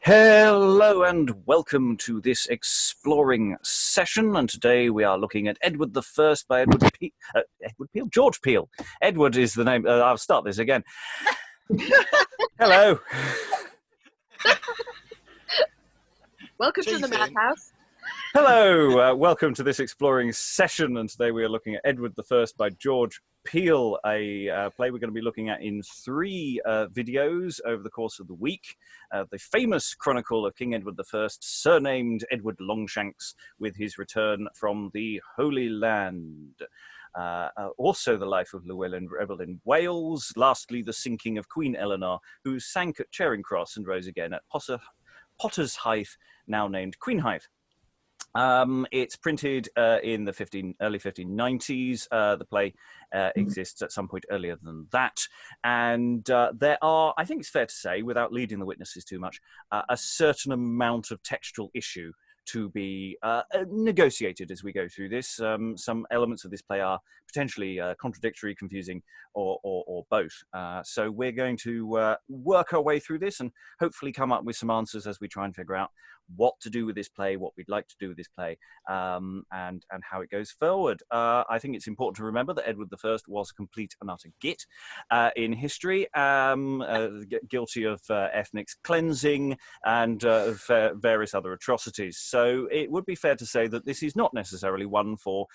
Hello and welcome to this exploring session, and today we are looking at Edward the First by George Peele. Edward is the name. I'll start this again. Hello. Welcome to the madhouse. Hello, welcome to this exploring session, and today we are looking at Edward the First by George Peele, a play we're going to be looking at in three videos over the course of the week. The famous chronicle of King Edward I, surnamed Edward Longshanks, with his return from the Holy Land. Also the life of Llewellyn Rebel in Wales. Lastly, the sinking of Queen Elinor, who sank at Charing Cross and rose again at Potter's Hythe, now named Queenhithe. It's printed in the early 1590s. The play exists at some point earlier than that. And there are, I think it's fair to say, without leading the witnesses too much, a certain amount of textual issue to be negotiated as we go through this. Some elements of this play are potentially contradictory, confusing, or both. So we're going to work our way through this and hopefully come up with some answers as we try and figure out what to do with this play, what we'd like to do with this play, and how it goes forward. I think it's important to remember that Edward I was a complete and utter git in history, guilty of ethnic cleansing and various other atrocities. So it would be fair to say that this is not necessarily one for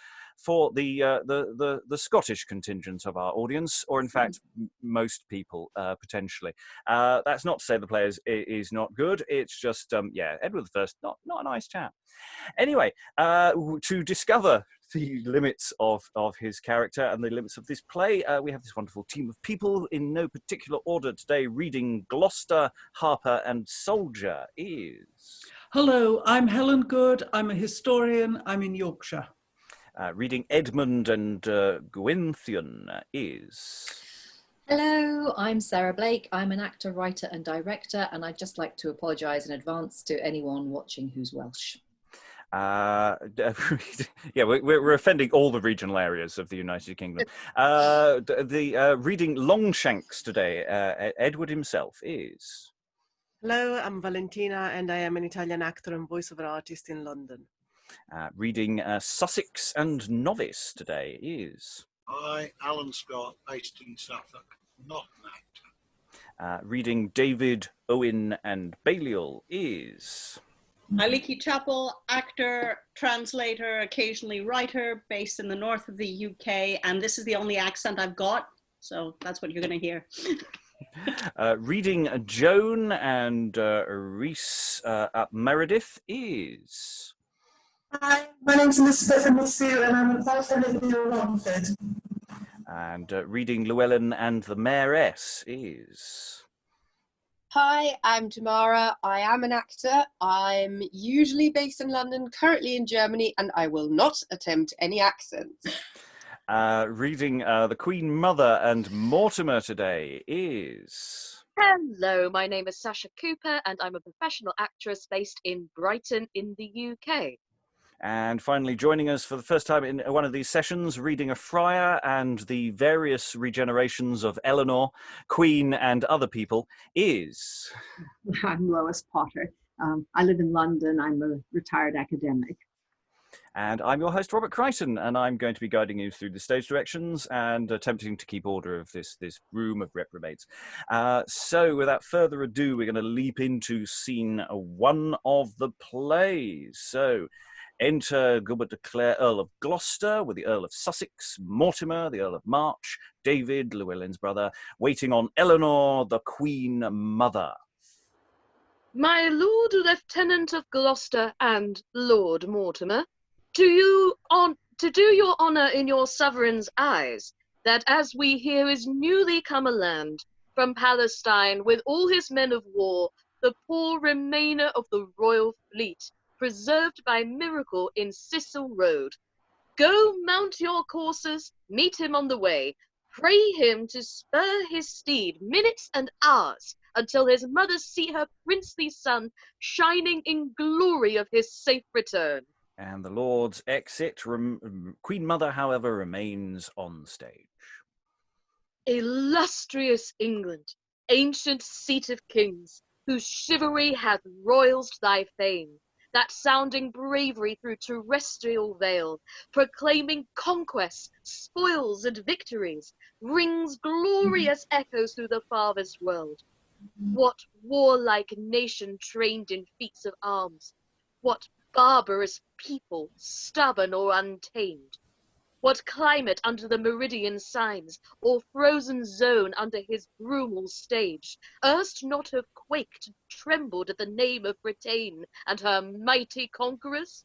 the Scottish contingent of our audience, or in fact most people potentially. That's not to say the play is not good. It's just Edward I, not a nice chap. Anyway, to discover the limits of his character and the limits of this play, we have this wonderful team of people in no particular order today. Reading Gloucester, Harper, and Soldier is... Hello, I'm Helen Good. I'm a historian. I'm in Yorkshire. Reading Edmund and Guenthian is... Hello, I'm Sarah Blake. I'm an actor, writer and director, and I'd just like to apologise in advance to anyone watching who's Welsh. We're offending all the regional areas of the United Kingdom. Reading Longshanks today, Edward himself is... Hello, I'm Valentina, and I am an Italian actor and voiceover artist in London. Reading Sussex and Novice today is... Hi, Alan Scott, based in Suffolk, not an actor. Reading David, Owen and Balliol is... Aliki, Chapple, actor, translator, occasionally writer, based in the north of the UK, and this is the only accent I've got, so that's what you're going to hear. Reading Joan and Reese Meredith is... Hi, my name's Elizabeth Amisu, and I'm a qualified living in Romford. And reading Llewellyn and the Mayoress is... Hi, I'm Tamara. I am an actor. I'm usually based in London, currently in Germany, and I will not attempt any accents. Reading the Queen Mother and Mortimer today is... Hello, my name is Sascha Cooper, and I'm a professional actress based in Brighton in the UK. And finally, joining us for the first time in one of these sessions, reading a Friar and the various regenerations of Elinor, Queen, and other people, is... I'm Lois Potter. I live in London. I'm a retired academic. And I'm your host, Robert Crighton, and I'm going to be guiding you through the stage directions and attempting to keep order of this room of reprobates. So without further ado, we're going to leap into scene one of the play. So... enter Gilbert de Clare, Earl of Gloucester, with the Earl of Sussex, Mortimer, the Earl of March, David, Llewellyn's brother, waiting on Elinor, the Queen Mother. My Lord Lieutenant of Gloucester and Lord Mortimer, to do your honour in your sovereign's eyes, that as we hear is newly come a land from Palestine with all his men of war, the poor remainer of the royal fleet, preserved by miracle in Cecil Road. Go mount your coursers, meet him on the way, pray him to spur his steed minutes and hours, until his mother see her princely son shining in glory of his safe return. And the Lord's exit. Queen Mother, however, remains on stage. Illustrious England, ancient seat of kings, whose chivalry hath royaled thy fame, that sounding bravery through terrestrial vale, proclaiming conquests, spoils, and victories, rings glorious echoes through the farthest world. What warlike nation trained in feats of arms? What barbarous people, stubborn or untamed? What climate under the meridian signs, or frozen zone under his brumal stage, erst not have quaked, trembled at the name of Britain and her mighty conquerors?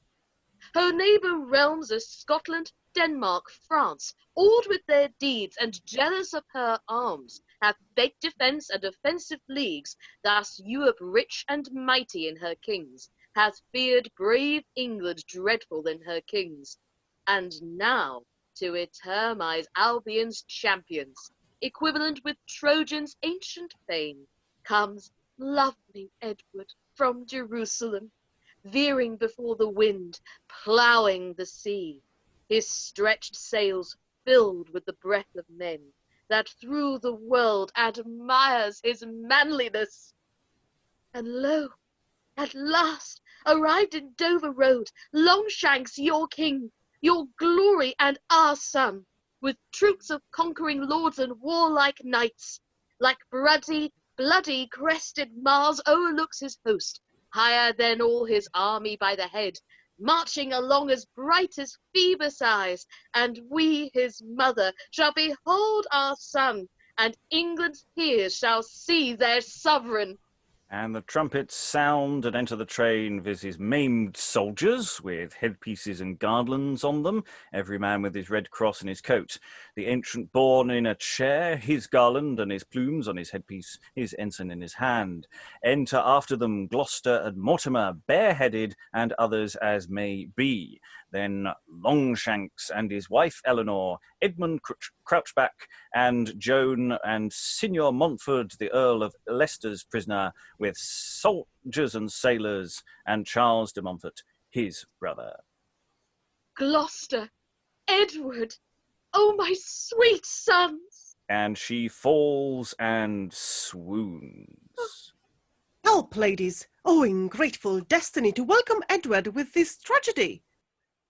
Her neighbour realms are Scotland, Denmark, France, awed with their deeds and jealous of her arms, have begged defence and offensive leagues, thus Europe rich and mighty in her kings, hath feared brave England dreadful in her kings. And now, to eternize Albion's champions, equivalent with Trojan's ancient fame, comes lovely Edward from Jerusalem, veering before the wind, ploughing the sea, his stretched sails filled with the breath of men, that through the world admires his manliness. And lo, at last, arrived in Dover Road, Longshanks your king, your glory and our son, with troops of conquering lords and warlike knights, like bloody crested Mars o'erlooks his host, higher than all his army by the head, marching along as bright as Phoebus' eyes, and we, his mother, shall behold our son, and England's peers shall see their sovereign. And the trumpets sound and enter the train with his maimed soldiers, with headpieces and garlands on them, every man with his red cross in his coat. The ancient born in a chair, his garland and his plumes on his headpiece, his ensign in his hand. Enter after them Gloucester and Mortimer, bareheaded, and others as may be. Then Longshanks and his wife Elinor, Edmund Crouchback, and Joan, and Signor Montford, the Earl of Leicester's prisoner, with soldiers and sailors, and Charles de Montfort, his brother. Gloucester, Edward, oh my sweet sons! And she falls and swoons. Help, ladies! Oh, ungrateful destiny to welcome Edward with this tragedy!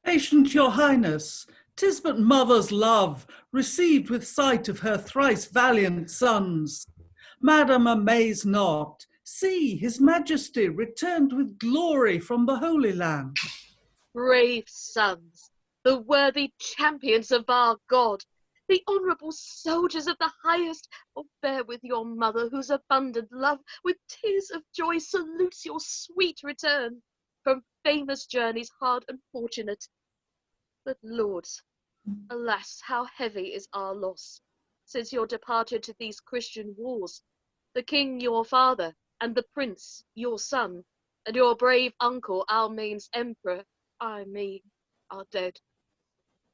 Patient your highness, 'tis but mother's love, received with sight of her thrice valiant sons. Madam, amaze not, see his majesty returned with glory from the Holy Land. Brave sons, the worthy champions of our God, the honourable soldiers of the highest, oh, bear with your mother, whose abundant love with tears of joy salutes your sweet return from famous journeys hard and fortunate. But lords, alas, how heavy is our loss, since your departure to these Christian wars. The king your father, and the prince your son, and your brave uncle Almain's emperor, are dead.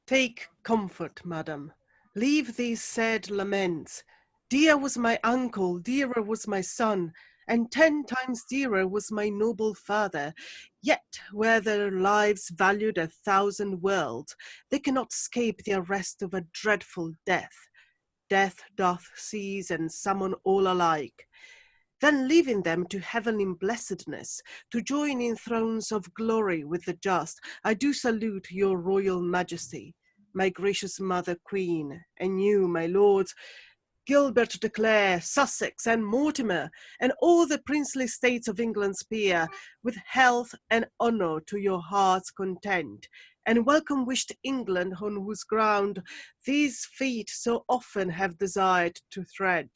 Take comfort, madam. Leave these sad laments. Dear was my uncle, dearer was my son, and 10 times dearer was my noble father. Yet, where their lives valued 1,000 worlds, they cannot escape the arrest of a dreadful death. Death doth seize and summon all alike. Then leaving them to heaven in blessedness, to join in thrones of glory with the just, I do salute your royal majesty, my gracious mother queen, and you, my lords, Gilbert de Clare, Sussex, and Mortimer, and all the princely states of England's peer, with health and honour to your heart's content, and welcome wished England on whose ground these feet so often have desired to tread.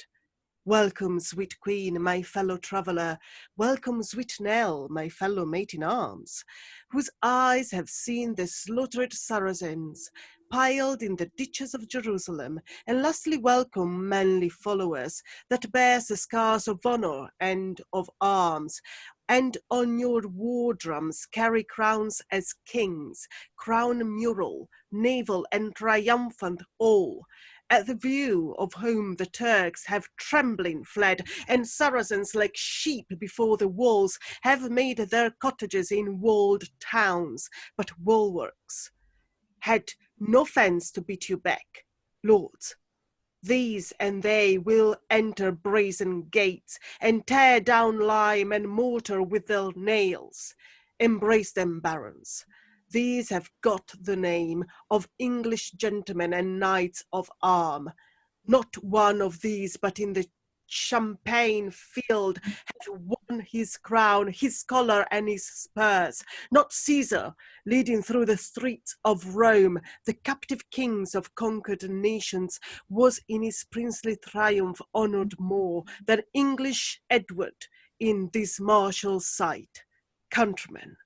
Welcome, sweet queen, my fellow traveller, welcome, sweet Nell, my fellow mate in arms, whose eyes have seen the slaughtered Saracens, piled in the ditches of Jerusalem, and lastly welcome manly followers, that bears the scars of honour and of arms, and on your war drums carry crowns as kings, crown mural, naval and triumphant all, at the view of whom the Turks have trembling fled, and Saracens like sheep before the walls have made their cottages in walled towns, but bulwarks. Had no fence to beat you back, lords. These and they will enter brazen gates, and tear down lime and mortar with their nails. Embrace them, barons. These have got the name of English gentlemen and knights of arm. Not one of these, but in the champaign field, hath won his crown, his collar, and his spurs. Not Caesar, leading through the streets of Rome, the captive kings of conquered nations, was in his princely triumph honoured more than English Edward in this martial sight. Countrymen,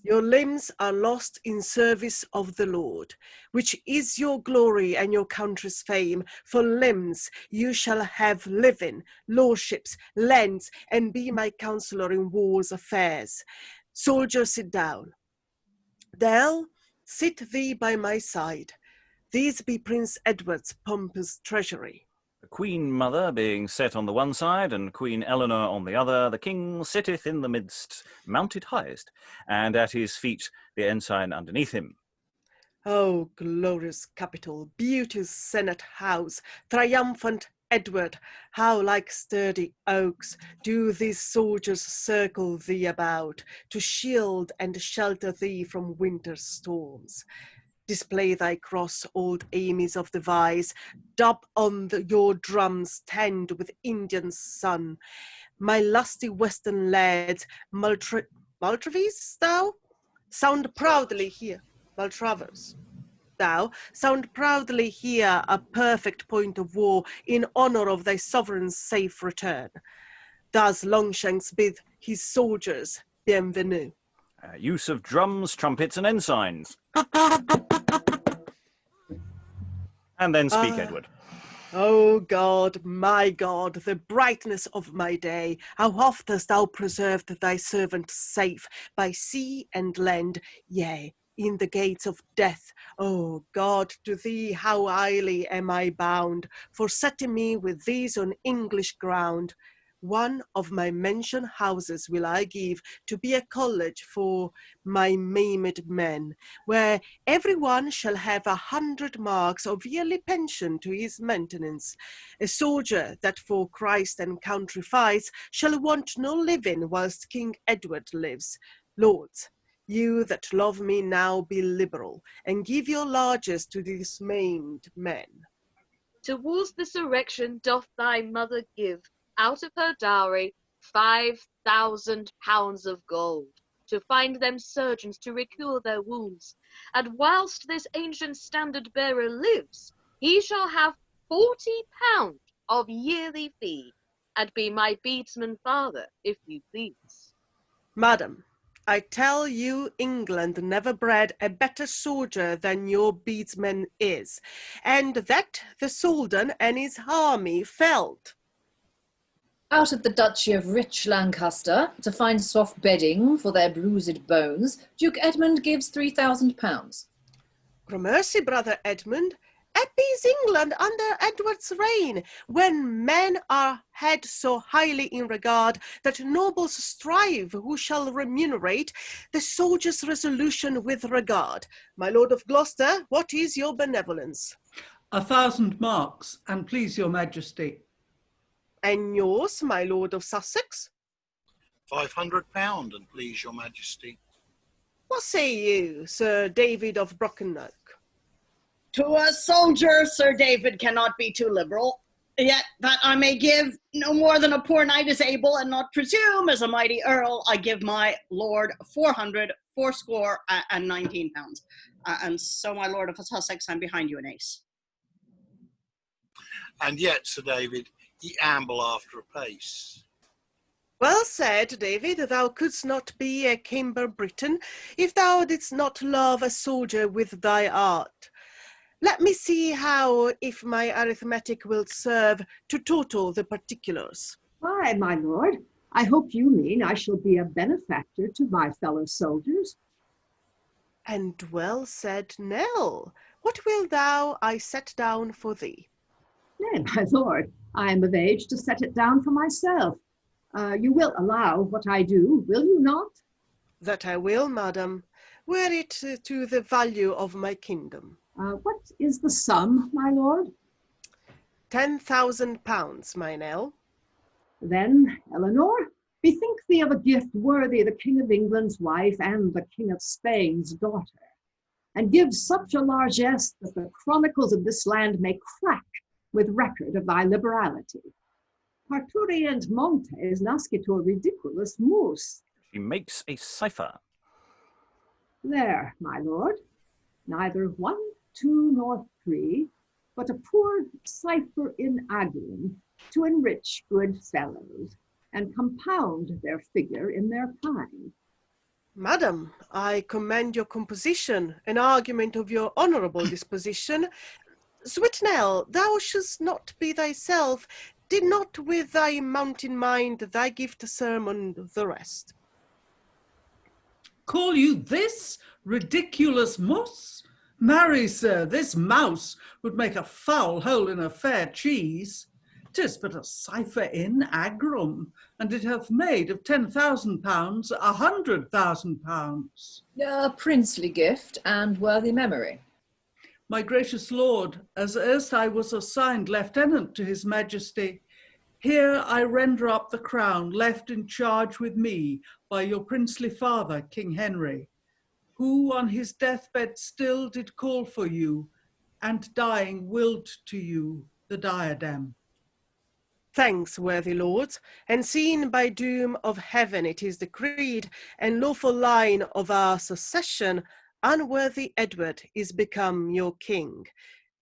your limbs are lost in service of the Lord, which is your glory and your country's fame. For limbs you shall have living, lordships, lands, and be my counsellor in war's affairs. Soldier, sit down. Dell, sit thee by my side. These be Prince Edward's pompous treasury. The Queen Mother being set on the one side, and Queen Elinor on the other, the King sitteth in the midst, mounted highest, and at his feet the ensign underneath him. O glorious capital, beauteous Senate house, triumphant Edward, how like sturdy oaks do these soldiers circle thee about, to shield and shelter thee from winter's storms. Display thy cross, old Amies of the Vise, dub on your drums tend with Indian sun. My lusty western lads, Maltravers, thou? Sound proudly here, Maltravers. Thou, sound proudly here a perfect point of war in honour of thy sovereign's safe return. Thus Longshanks bid his soldiers bienvenue. Use of drums, trumpets, and ensigns. And then speak, Edward. O God, my God, the brightness of my day, how oft hast thou preserved thy servant safe by sea and land, yea, in the gates of death. O God, to thee how highly am I bound, for setting me with these on English ground. One of my mansion houses will I give to be a college for my maimed men, where every one shall have 100 marks of yearly pension to his maintenance. A soldier that for Christ and country fights shall want no living whilst King Edward lives. Lords, you that love me now be liberal, and give your largesse to these maimed men. Towards this erection doth thy mother give, out of her dowry, 5,000 pounds of gold, to find them surgeons to recure their wounds. And whilst this ancient standard-bearer lives, he shall have 40 pound of yearly fee, and be my beadsman father, if you please. Madam, I tell you England never bred a better soldier than your beadsman is, and that the Soldan and his army felt. Out of the Duchy of rich Lancaster, to find soft bedding for their bruised bones, Duke Edmund gives 3,000 pounds. Gramercy, brother Edmund, happy is England under Edward's reign, when men are held so highly in regard that nobles strive who shall remunerate the soldier's resolution with regard. My lord of Gloucester, what is your benevolence? 1,000 marks, and please your majesty. And yours, my lord of Sussex? £500, and please your majesty. What say you, Sir David of Brockenoak? To a soldier, Sir David cannot be too liberal. Yet that I may give no more than a poor knight is able, and not presume as a mighty earl, I give my lord 419 pounds. And so, my lord of Sussex, I'm behind you an ace. And yet, Sir David, ye amble after a pace. Well said, David, thou couldst not be a Camber Briton if thou didst not love a soldier with thy art. Let me see how, if my arithmetic will serve, to total the particulars. Why, my lord, I hope you mean I shall be a benefactor to my fellow soldiers. And well said, Nell. What will thou I set down for thee? Nay, my lord, I am of age to set it down for myself. You will allow what I do, will you not? That I will, madam, were it to the value of my kingdom. What is the sum, my lord? £10,000, my Nell. Then, Elinor, bethink thee of a gift worthy the King of England's wife and the King of Spain's daughter, and give such a largesse that the chronicles of this land may crack with record of thy liberality. Parturient montes nascitur ridiculus mus. She makes a cipher. There, my lord, neither 1, 2, nor 3, but a poor cipher in agrum to enrich good fellows, and compound their figure in their kind. Madam, I commend your composition, an argument of your honourable disposition. Sweet Nell, thou shouldst not be thyself, did not with thy mountain mind thy gift sermon the rest. Call you this ridiculous muss? Marry, sir, this mouse would make a foul hole in a fair cheese. 'Tis but a cipher in agrum, and it hath made of £10,000 £100,000. A princely gift and worthy memory. My gracious lord, as erst I was assigned lieutenant to his majesty, here I render up the crown left in charge with me by your princely father, King Henry, who on his deathbed still did call for you, and dying willed to you the diadem. Thanks, worthy lords, and seen by doom of heaven it is decreed, and lawful line of our succession, unworthy Edward is become your king.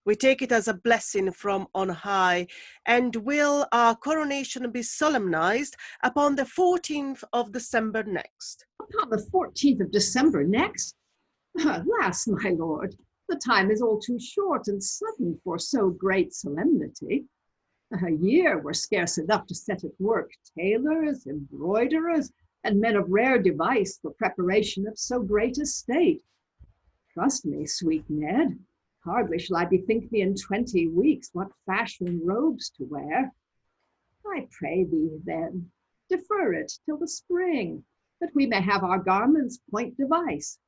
We take it as a blessing from on high, and will our coronation be solemnized upon the 14th of December next. Upon the 14th of December next? Alas, my lord, the time is all too short and sudden for so great solemnity. A year were scarce enough to set at work tailors, embroiderers, and men of rare device for preparation of so great a state. Trust me, sweet Ned, hardly shall I bethink me in 20 weeks what fashion robes to wear. I pray thee, then, defer it till the spring, that we may have our garments point device.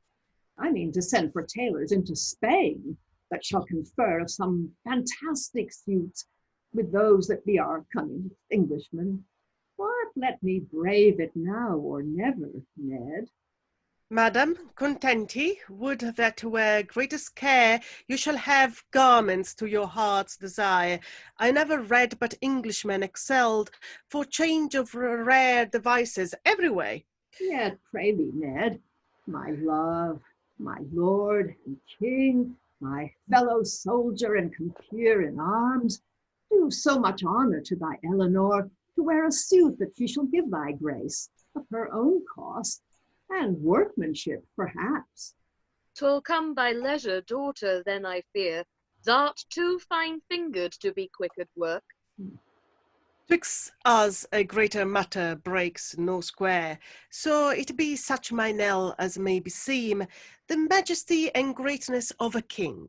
I mean to send for tailors into Spain, that shall confer of some fantastic suits with those that be our cunning Englishmen. But let me brave it now or never, Ned. Madam, contenty, would that where greatest care you shall have garments to your heart's desire. I never read but Englishmen excelled for change of rare devices every way. Yet pray thee, Ned, my love, my lord and king, my fellow soldier and compeer in arms, do so much honour to thy Elinor to wear a suit that she shall give thy grace of her own cost, and workmanship perhaps. 'Twill come by leisure, daughter, then I fear. Thou'rt too fine-fingered to be quick at work. 'Twixt us a greater matter breaks no square, so it be such my Nell as may beseem the majesty and greatness of a king.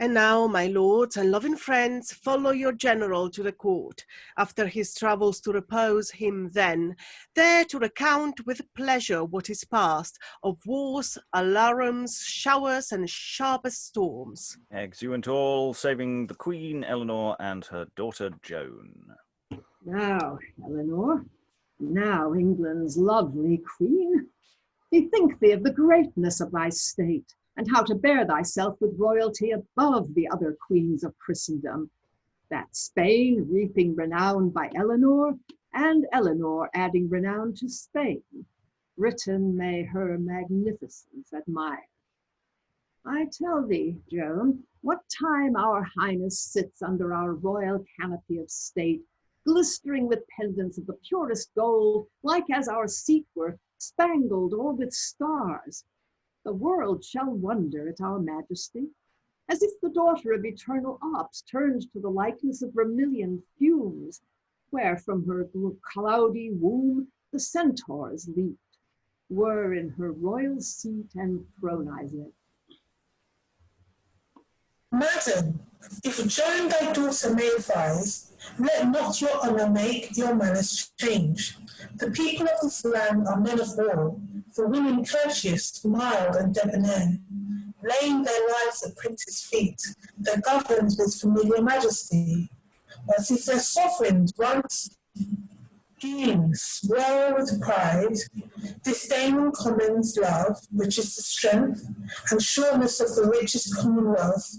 And now, my lords and loving friends, follow your general to the court, after his travels to repose him then, there to recount with pleasure what is past, of wars, alarums, showers, and sharpest storms. Exeunt all, saving the Queen, Elinor, and her daughter, Joan. Now, Elinor, now England's lovely queen, bethink thee of the greatness of thy state, and how to bear thyself with royalty above the other queens of Christendom, that Spain reaping renown by Elinor, and Elinor adding renown to Spain, Britain may her magnificence admire. I tell thee, Joan, what time our highness sits under our royal canopy of state, glistering with pendants of the purest gold, like as our seat were spangled all with stars, the world shall wonder at our majesty, as if the daughter of eternal Ops turned to the likeness of vermilion fumes, where from her cloudy womb the centaurs leaped, were in her royal seat and thronized. Madam, if Joan thy daughter may advise, let not your honour make your manners change. The people of this land are men of war, the women courteous, mild, and debonair, laying their lives at princes' feet, they're governed with familiar majesty. But if their sovereigns once again swell with pride, disdain commons love, which is the strength and sureness of the richest commonwealth,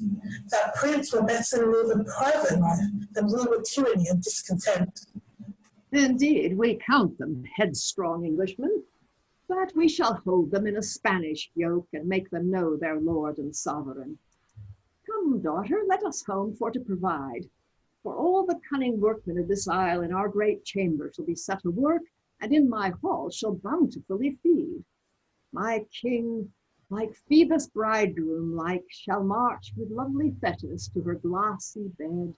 that prince will better live a private life than rule with tyranny and discontent. Indeed, we count them headstrong Englishmen, but we shall hold them in a Spanish yoke and make them know their lord and sovereign. Come, daughter, let us home for to provide. For all the cunning workmen of this isle in our great chamber shall be set to work, and in my hall shall bountifully feed. My king, like Phoebus bridegroom like, shall march with lovely Thetis to her glassy bed,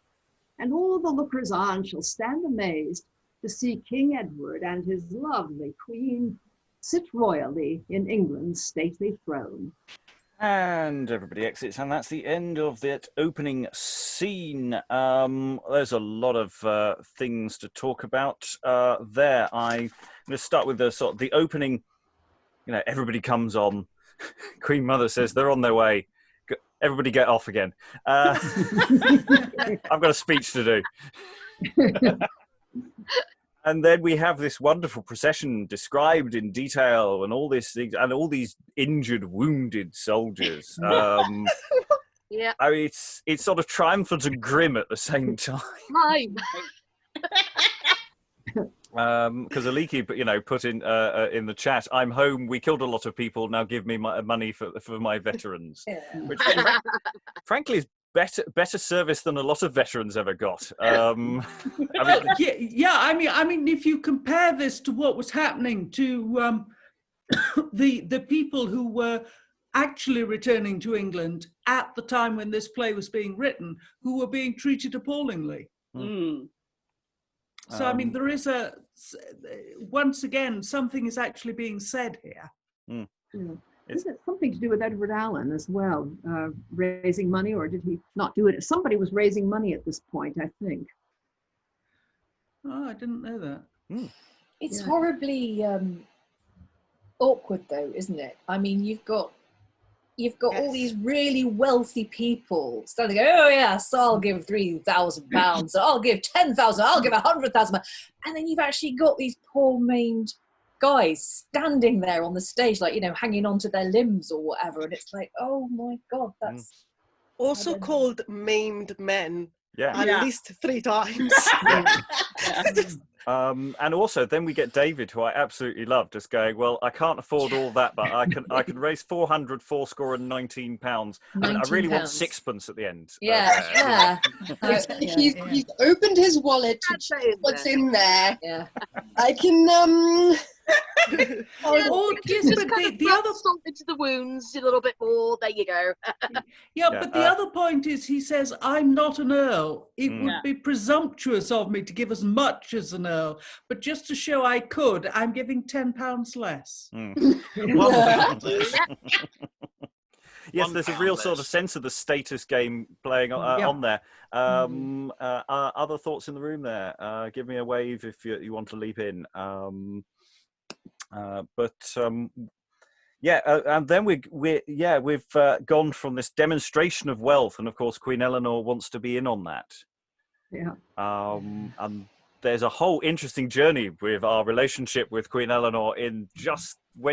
and all the lookers on shall stand amazed to see King Edward and his lovely queen sit royally in England's stately throne. And everybody exits, and that's the end of that opening scene. There's a lot of things to talk about there. I'm going to start with the opening. You know, everybody comes on. Queen Mother says they're on their way. Everybody get off again. I've got a speech to do. And then we have this wonderful procession described in detail, and all these things, and all these injured, wounded soldiers. Yeah. I mean, it's sort of triumphant and grim at the same time. Because Aliki, you know, put in the chat, "I'm home. We killed a lot of people. Now give me my money for my veterans," which, frankly, is better service than a lot of veterans ever got. I mean, I mean, if you compare this to what was happening to the people who were actually returning to England at the time when this play was being written, who were being treated appallingly. So, I mean, there is once again, something is actually being said here. Is it something to do with Edward Allen as well, raising money, or did he not do it? Somebody was raising money at this point, I think. Oh, I didn't know that. It's horribly awkward, though, isn't it? I mean, you've got all these really wealthy people starting to go, oh yes, I'll give £3,000, I'll give 10,000, I'll give 100,000, and then you've actually got these poor maimed guys standing there on the stage, like, you know, hanging onto their limbs or whatever, and it's like, oh my god, that's also called maimed men. At least 3 times. And also, then we get David, who I absolutely love, just going, "Well, I can't afford all that, but I can raise 419 £. I mean, I really want sixpence at the end." He's opened his wallet to check what's in there. I can the other salt into the wounds a little bit more. There you go. But the other point is, he says, "I'm not an earl. It would be presumptuous of me to give as much as an earl, but just to show I could, I'm giving £10 less." Yes, there's a real sort of sense of the status game playing on there. Other thoughts in the room there? Give me a wave if you want to leap in. And then we've gone from this demonstration of wealth, and of course Queen Elinor wants to be in on that. And there's a whole interesting journey with our relationship with Queen Elinor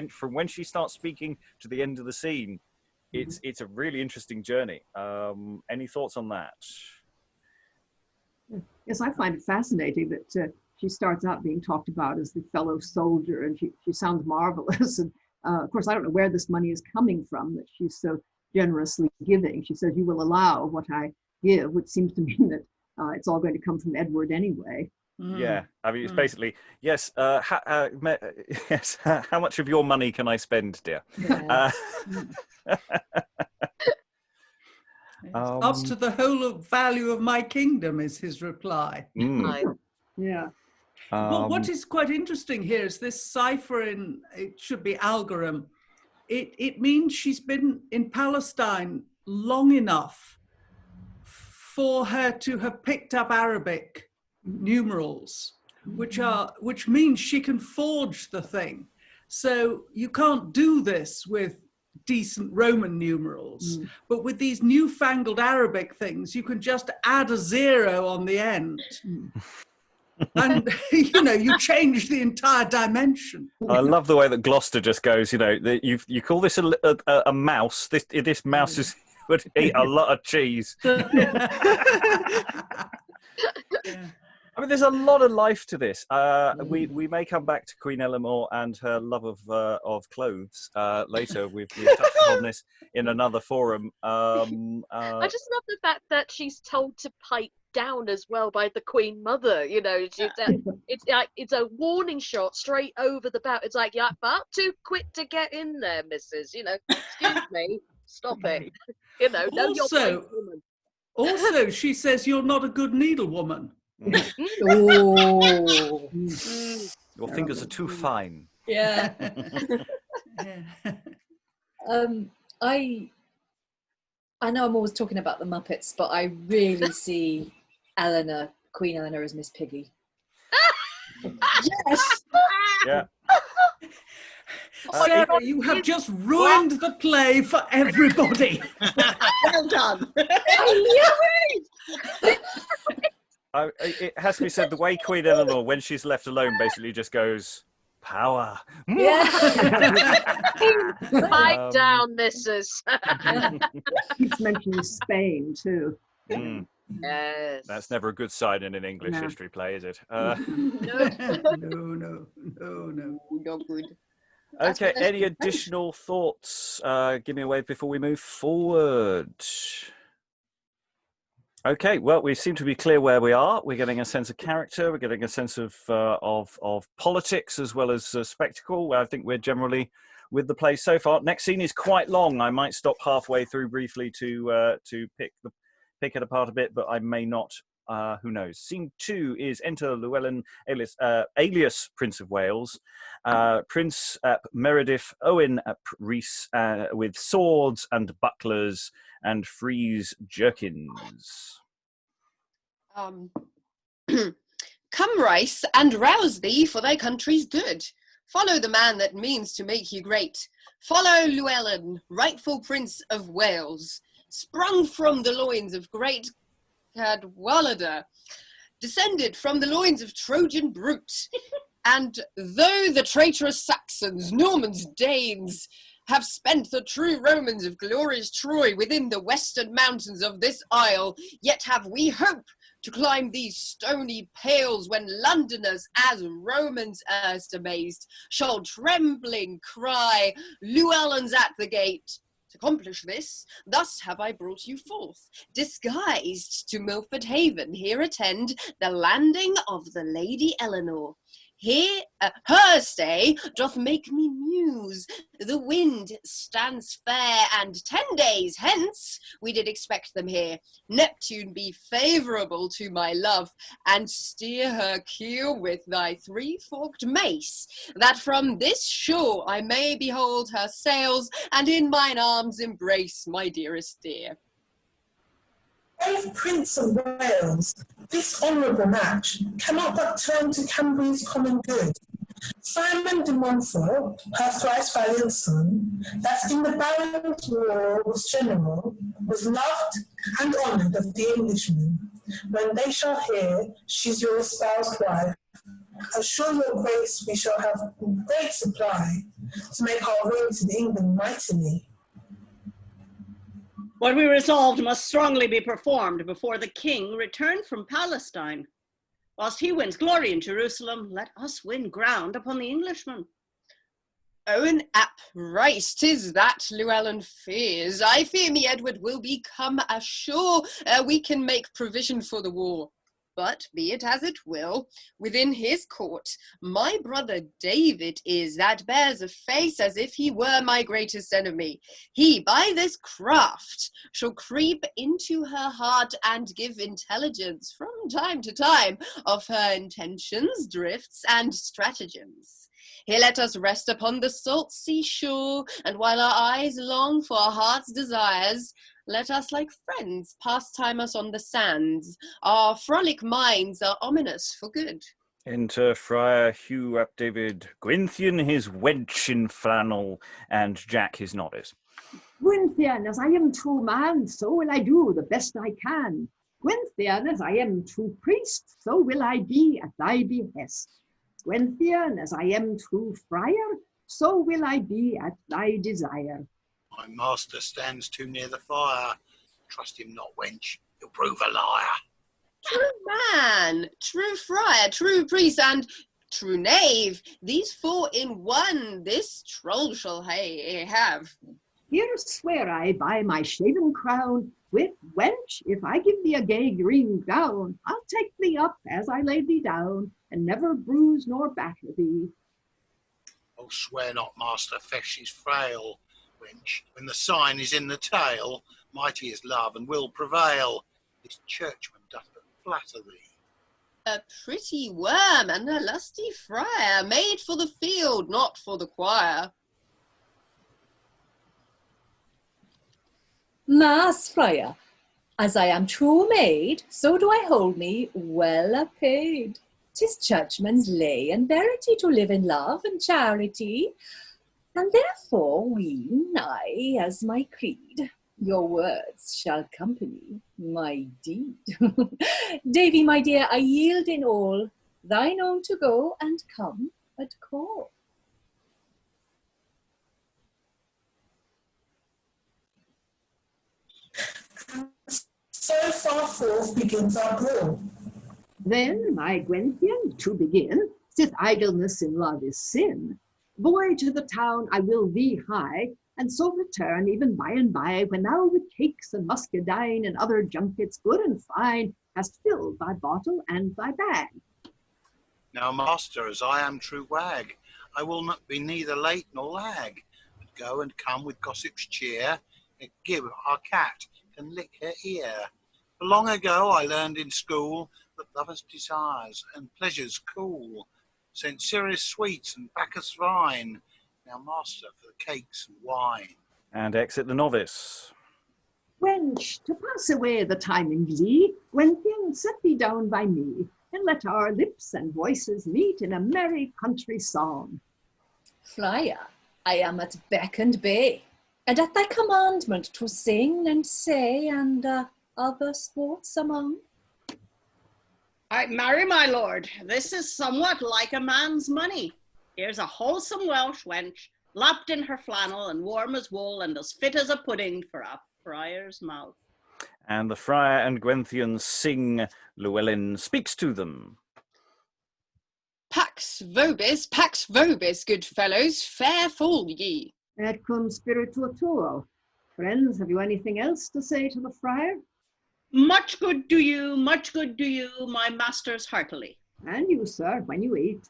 from when she starts speaking to the end of the scene. It's a really interesting journey. Any thoughts on that? Yes, I find it fascinating that she starts out being talked about as the fellow soldier, and she sounds marvelous. And of course, I don't know where this money is coming from that she's so generously giving. She says, "You will allow what I give," which seems to mean that it's all going to come from Edward anyway. Yeah, I mean, it's basically, yes, yes. How much of your money can I spend, dear? Up to the whole value of my kingdom is his reply. What is quite interesting here is this cipher it should be Algorithm. It means she's been in Palestine long enough for her to have picked up Arabic numerals, which means she can forge the thing. So you can't do this with decent Roman numerals. But with these newfangled Arabic things, you can just add a 0 on the end. And, you change the entire dimension. I love the way that Gloucester just goes, you call this a mouse. This mouse would eat a lot of cheese. I mean, there's a lot of life to this. We may come back to Queen Elinor and her love of clothes later. We've touched upon this in another forum. I just love the fact that she's told to pipe down as well by the Queen Mother. It's a warning shot straight over the bow. It's like, you're far too quick to get in there, missus. Excuse me, stop it. Know your place, woman. Also, she says you're not a good needlewoman. Oh. Your fingers are too fine. Yeah. I know I'm always talking about the Muppets, but I really see Queen Elinor as Miss Piggy. Yes. Yeah. Sarah, you have just ruined the play for everybody. Well done. It has to be said, the way Queen Elinor, when she's left alone, basically just goes, power. Yeah. Pipe down, missus. Keeps mentioning Spain too. Yes. That's never a good sign in an English history play, is it? No. Not good. Okay, any additional thoughts? Give me a wave before we move forward. Okay, well, we seem to be clear where we are. We're getting a sense of character. We're getting a sense of politics as well as spectacle. I think we're generally with the play so far. Next scene is quite long. I might stop halfway through briefly to pick it apart a bit, but I may not. Who knows? Scene 2 is enter Llewellyn, alias Prince of Wales, Prince Meredith, Owen Rees, with swords and bucklers and frieze jerkins. Come, Rice, and rouse thee for thy country's good. Follow the man that means to make you great. Follow Llewellyn, rightful Prince of Wales, sprung from the loins of great Cadwallader, descended from the loins of Trojan brute. And though the traitorous Saxons, Normans, Danes have spent the true Romans of glorious Troy within the western mountains of this isle, yet have we hope to climb these stony pales when Londoners, as Romans erst amazed, shall trembling cry, Llewellyn's at the gate. To accomplish this, thus have I brought you forth, disguised to Milford Haven. Here attend the landing of the Lady Elinor. Here her stay doth make me muse. The wind stands fair, and 10 days hence we did expect them here. Neptune be favourable to my love, and steer her keel with thy 3-forked mace, that from this shore I may behold her sails, and in mine arms embrace my dearest dear. Brave Prince of Wales, this honourable match cannot but turn to Cambria's common good. Simon de Montfort, her thrice valiant son, that in the Barons' War was general, was loved and honoured of the Englishmen. When they shall hear she's your espoused wife, assure your grace we shall have great supply to make our way to England mightily. What we resolved must strongly be performed before the king return from Palestine. Whilst he wins glory in Jerusalem, let us win ground upon the Englishmen. Owen ap Rice, 'tis that Llewellyn fears. I fear me Edward will become ashore ere we can make provision for the war. But be it as it will, within his court, my brother David is, that bears a face as if he were my greatest enemy. He, by this craft, shall creep into her heart and give intelligence from time to time of her intentions, drifts, and stratagems. Here let us rest upon the salt sea shore, and while our eyes long for our heart's desires, let us like friends pastime us on the sands. Our frolic minds are ominous for good. Enter Friar Hugh ap David, Guenthian his wench in flannel, and Jack his novice. Guenthian, as I am true man, so will I do the best I can. Guenthian, as I am true priest, so will I be at thy behest. Guenthian, as I am true friar, so will I be at thy desire. My master stands too near the fire. Trust him not, wench. He'll prove a liar. True man, true friar, true priest, and true knave. These four in one this troll shall have. Here swear I by my shaven crown, with wench, if I give thee a gay green gown, I'll take thee up as I lay thee down, and never bruise nor batter thee. Oh, swear not, master, flesh is frail, wench. When the sign is in the tail, mighty is love and will prevail. This churchman doth but flatter thee. A pretty worm and a lusty friar, made for the field, not for the choir. Mass friar, as I am true maid, so do I hold me well apaid. 'Tis churchman's lay and verity to live in love and charity, and therefore ween I as my creed. Your words shall accompany my deed. Davy, my dear, I yield in all, thine own to go and come at call. So far forth begins our brawl. Then, my Guenthian, to begin, sith idleness in love is sin, boy to the town I will thee hie, and so return even by and by, when thou with cakes and muscadine and other junkets good and fine hast filled thy bottle and thy bag. Now, master, as I am true wag, I will not be neither late nor lag, but go and come with gossip's cheer, and give our cat can lick her ear. For long ago I learned in school that lovers' desires and pleasures cool, sent Ceres sweets and Bacchus wine. Now, master, for the cakes and wine. And exit the novice. Wench, to pass away the time in glee, Guenthian, set thee down by me, and let our lips and voices meet in a merry country song. Friar, I am at beck and bay, and at thy commandment to sing and say, and other sports among. I marry, my lord. This is somewhat like a man's money. Here's a wholesome Welsh wench, lapped in her flannel and warm as wool and as fit as a pudding for a friar's mouth. And the friar and Guenthian sing. Llewellyn speaks to them. Pax vobis, good fellows, fair fall ye. Et cum spiritu tuo. Friends, have you anything else to say to the friar? Much good do you, my masters heartily. And you, sir, when you eat.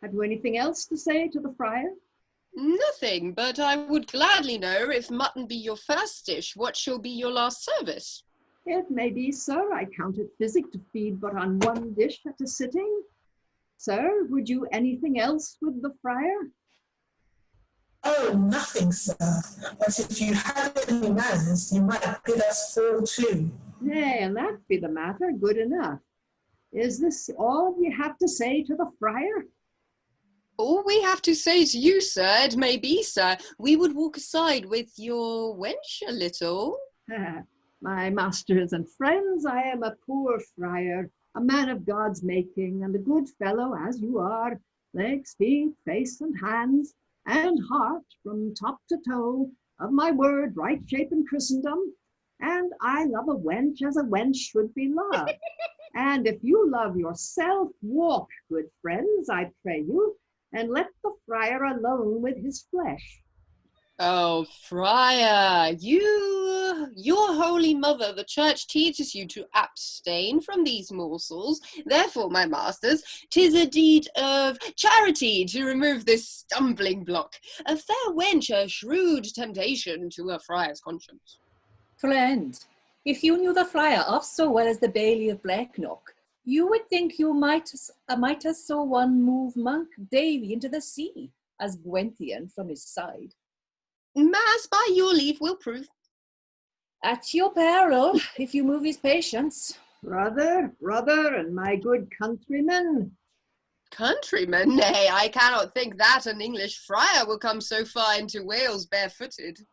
Have you anything else to say to the friar? Nothing, but I would gladly know, if mutton be your first dish, what shall be your last service? It may be, sir, I count it physic to feed but on one dish at a sitting. Sir, would you anything else with the friar? Oh, nothing, sir. But if you had any manners, you might bid us fall too. Nay, and that be the matter, good enough. Is this all ye have to say to the friar? All we have to say to you, sir, it may be, sir, we would walk aside with your wench a little. My masters and friends, I am a poor friar, a man of God's making, and a good fellow as you are, legs, feet, face, and hands, and heart from top to toe, of my word, right shape in Christendom, and I love a wench as a wench should be loved. And if you love yourself, walk, good friends, I pray you, and let the friar alone with his flesh. Oh, friar, your holy mother, the church teaches you to abstain from these morsels. Therefore, my masters, 'tis a deed of charity to remove this stumbling block. A fair wench, a shrewd temptation to a friar's conscience. Friend, if you knew the friar off so well as the Bailey of Blacknock, you would think you might as so one move monk Davy into the sea, as Guenthian from his side. Mass, by your leave, will prove. At your peril, if you move his patience. Brother, and my good countrymen, Countrymen? Nay, I cannot think that an English friar will come so far into Wales barefooted.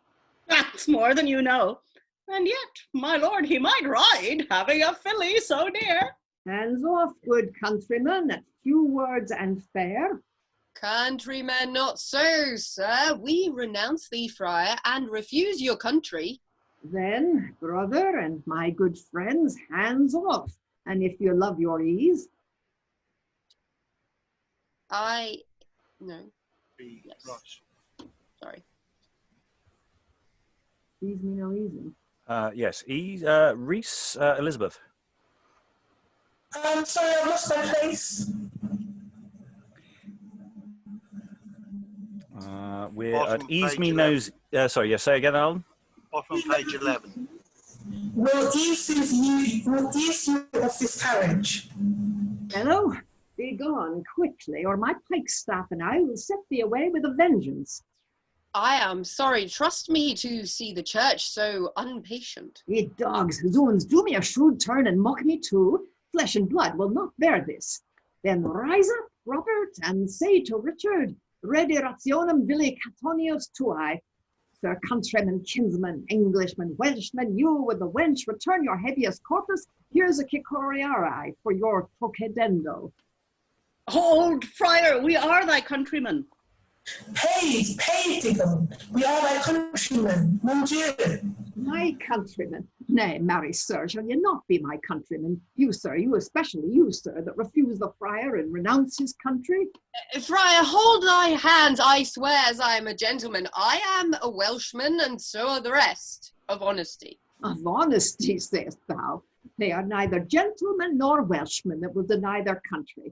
That's more than you know. And yet, my lord, he might ride, having a filly so near. Hands off, good countrymen, at few words and fair. Countrymen, not so, sir. We renounce thee, friar, and refuse your country. Then, brother and my good friends, hands off, and if you love your ease. No. Yes. Right. Sorry. Ease me no easy. Yes, Reese, Elizabeth. Sorry, I've lost my place. We're Bottom at Ease page Me 11. Knows. Sorry, yeah, say again, Alan. Bottom page 11. Will ease you of this carriage. Fellow, be gone quickly, or my pike staff and I will set thee away with a vengeance. I am sorry. Trust me to see the church so unpatient. Ye dogs, zoons, do me a shrewd turn and mock me too. Flesh and blood will not bear this. Then rise up, Robert, and say to Richard, Redi rationem vili catonius tuae. Sir countrymen, kinsmen, Englishmen, Welshmen, you with the wench, return your habeas corpus. Here's a cicoriari for your procedendo. Hold, friar, we are thy countrymen. Paid, Digon. We are thy countrymen, mon Dieu. My countrymen? Nay, marry, sir, shall ye not be my countrymen? You, sir, you especially, you, sir, that refuse the friar and renounce his country? Friar, hold thy hands. I swear as I am a gentleman. I am a Welshman, and so are the rest. Of honesty. Of honesty, sayest thou? They are neither gentlemen nor Welshmen that will deny their country.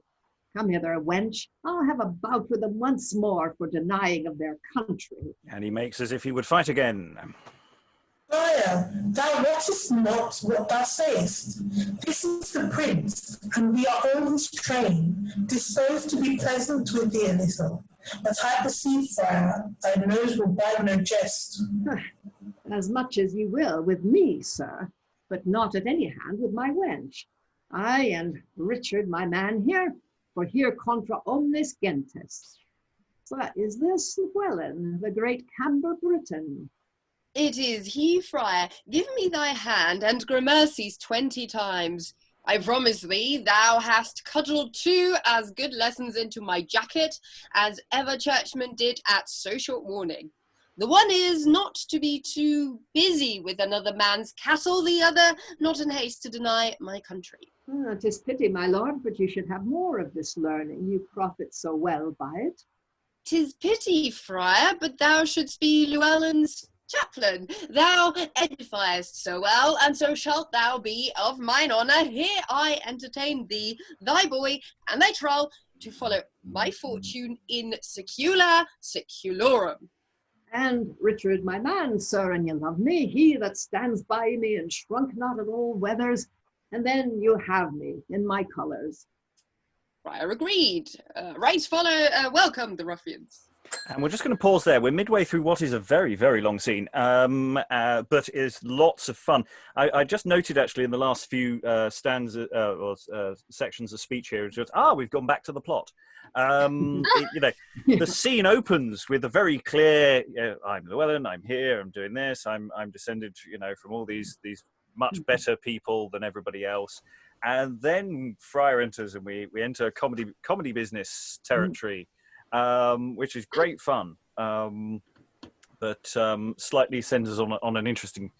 Come hither, wench. I'll have a bout with them once more for denying of their country. And he makes as if he would fight again. Friar, thou wottest not what thou sayest. This is the prince, and we are all his train, disposed to be pleasant with thee a little. But I perceive, friar, thy nose will bide no jest. As much as ye will with me, sir, but not at any hand with my wench. I and Richard, my man here, for here contra omnes gentes. But is this Llewellyn, the great Camber Briton? It is he, friar. Give me thy hand, and gramercies 20 times. I promise thee, thou hast cudgelled 2 as good lessons into my jacket as ever churchman did at so short warning. The one is not to be too busy with another man's cattle, the other not in haste to deny my country. 'Tis pity, my lord, but you should have more of this learning. You profit so well by it. 'Tis pity, friar, but thou shouldst be Llewellyn's chaplain. Thou edifiest so well, and so shalt thou be of mine honour. Here I entertain thee, thy boy, and thy trull, to follow my fortune in secula seculorum. And Richard, my man, sir, and you love me, he that stands by me and shrunk not at all weathers, and then you have me in my colours. Friar agreed. Right, follow, welcome the ruffians. And we're just going to pause there. We're midway through what is a very, very long scene, but is lots of fun. I just noted actually in the last few stanzas or sections of speech here, it's just, we've gone back to the plot. The scene opens with a very clear, I'm Llewellyn, I'm here, I'm doing this, I'm descended, from all these much better people than everybody else. And then Friar enters, and we enter comedy business territory. Which is great fun, but slightly sends us on an interesting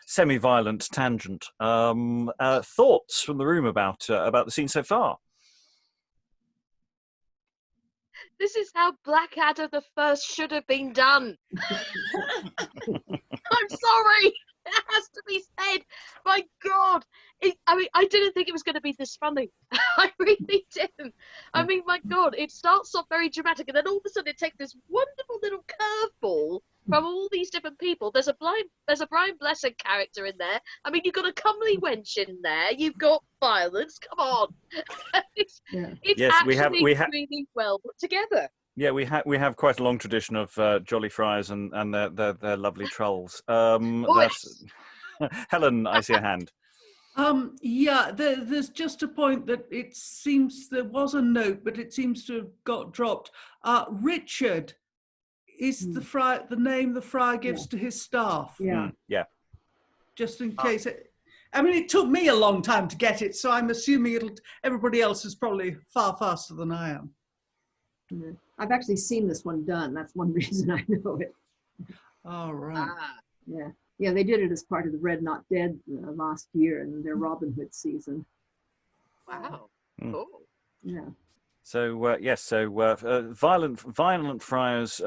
semi-violent tangent. Thoughts from the room about the scene so far? This is how Blackadder the First should have been done. I'm sorry. It has to be said. My God. I didn't think it was going to be this funny. I really didn't. I mean, my God, it starts off very dramatic, and then all of a sudden it takes this wonderful little curveball from all these different people. There's a Brian Blessed character in there. I mean, you've got a comely wench in there. You've got violence. Come on. It's Yes, actually we have really well put together. Yeah, we have quite a long tradition of jolly friars and their lovely trolls. Helen, I see a hand. Yeah, there's just a point that it seems there was a note, but it seems to have got dropped. Richard is the name the friar gives to his staff. Yeah. Yeah. Just in case. I mean, it took me a long time to get it, so I'm assuming everybody else is probably far faster than I am. Yeah. I've actually seen this one done. That's one reason I know it. All right. Yeah. Yeah, they did it as part of the Red Not Dead last year in their Robin Hood season. Wow. Cool. Yeah. So yes, violent friars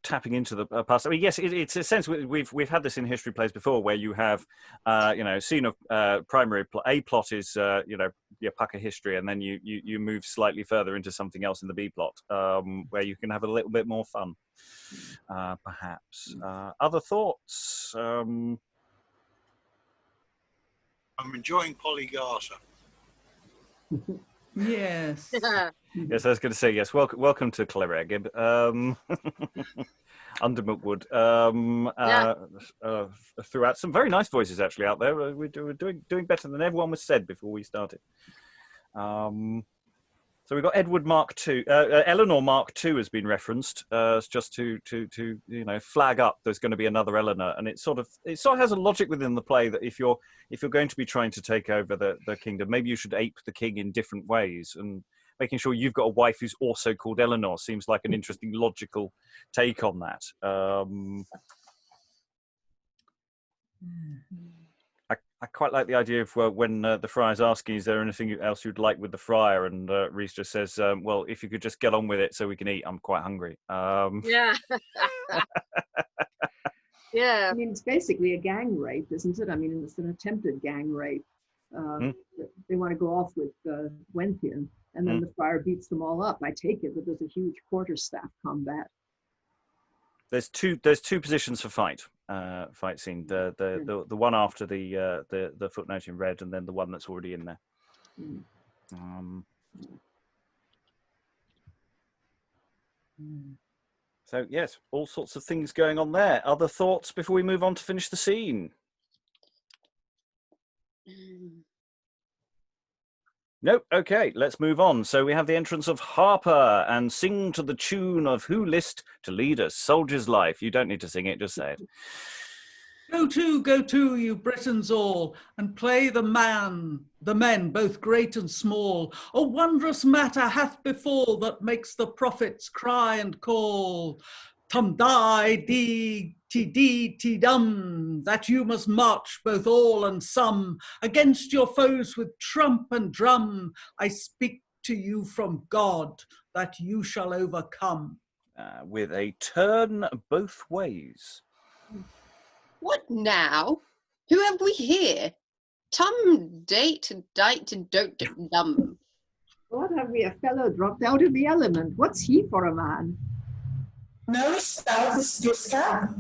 tapping into the past. I mean, yes, it's a sense we've had this in history plays before, where you have scene of primary A plot is your pucker history, and then you move slightly further into something else in the B plot, where you can have a little bit more fun, perhaps. Other thoughts? I'm enjoying Polygarter. Yes. Yes, I was going to say yes. Welcome to Clereg. Under Milkwood. Throughout, some very nice voices actually out there. We're doing better than everyone was said before we started. So we've got Edward Mark II. Elinor Mark II has been referenced, just to flag up there's going to be another Elinor, and it sort of has a logic within the play that if you're going to be trying to take over the kingdom, maybe you should ape the king in different ways, and making sure you've got a wife who's also called Elinor seems like an interesting logical take on that. I quite like the idea of when the friar's asking, is there anything else you'd like with the friar? And Rhys just says, well, if you could just get on with it so we can eat, I'm quite hungry. Yeah. Yeah. I mean, it's basically a gang rape, isn't it? I mean, it's an attempted gang rape. They want to go off with Guenthian, and then the friar beats them all up. I take it that there's a huge quarterstaff combat. There's two positions for fight scene. The one after the footnote in red, and then the one that's already in there. So yes, all sorts of things going on there. Other thoughts before we move on to finish the scene? Nope. Okay, let's move on. So we have the entrance of Harper, and sing to the tune of Who List to Lead a Soldier's Life. You don't need to sing it, just say it. Go to, you Britons all, and play the men, both great and small. A wondrous matter hath befall that makes the prophets cry and call. Tum die dee dum, that you must march both all and some against your foes with trump and drum. I speak to you from God that you shall overcome. With a turn both ways. What now? Who have we here? Tum date dote dum. What have we, a fellow dropped out of the element? What's he for a man? Knowest thou this Sascha?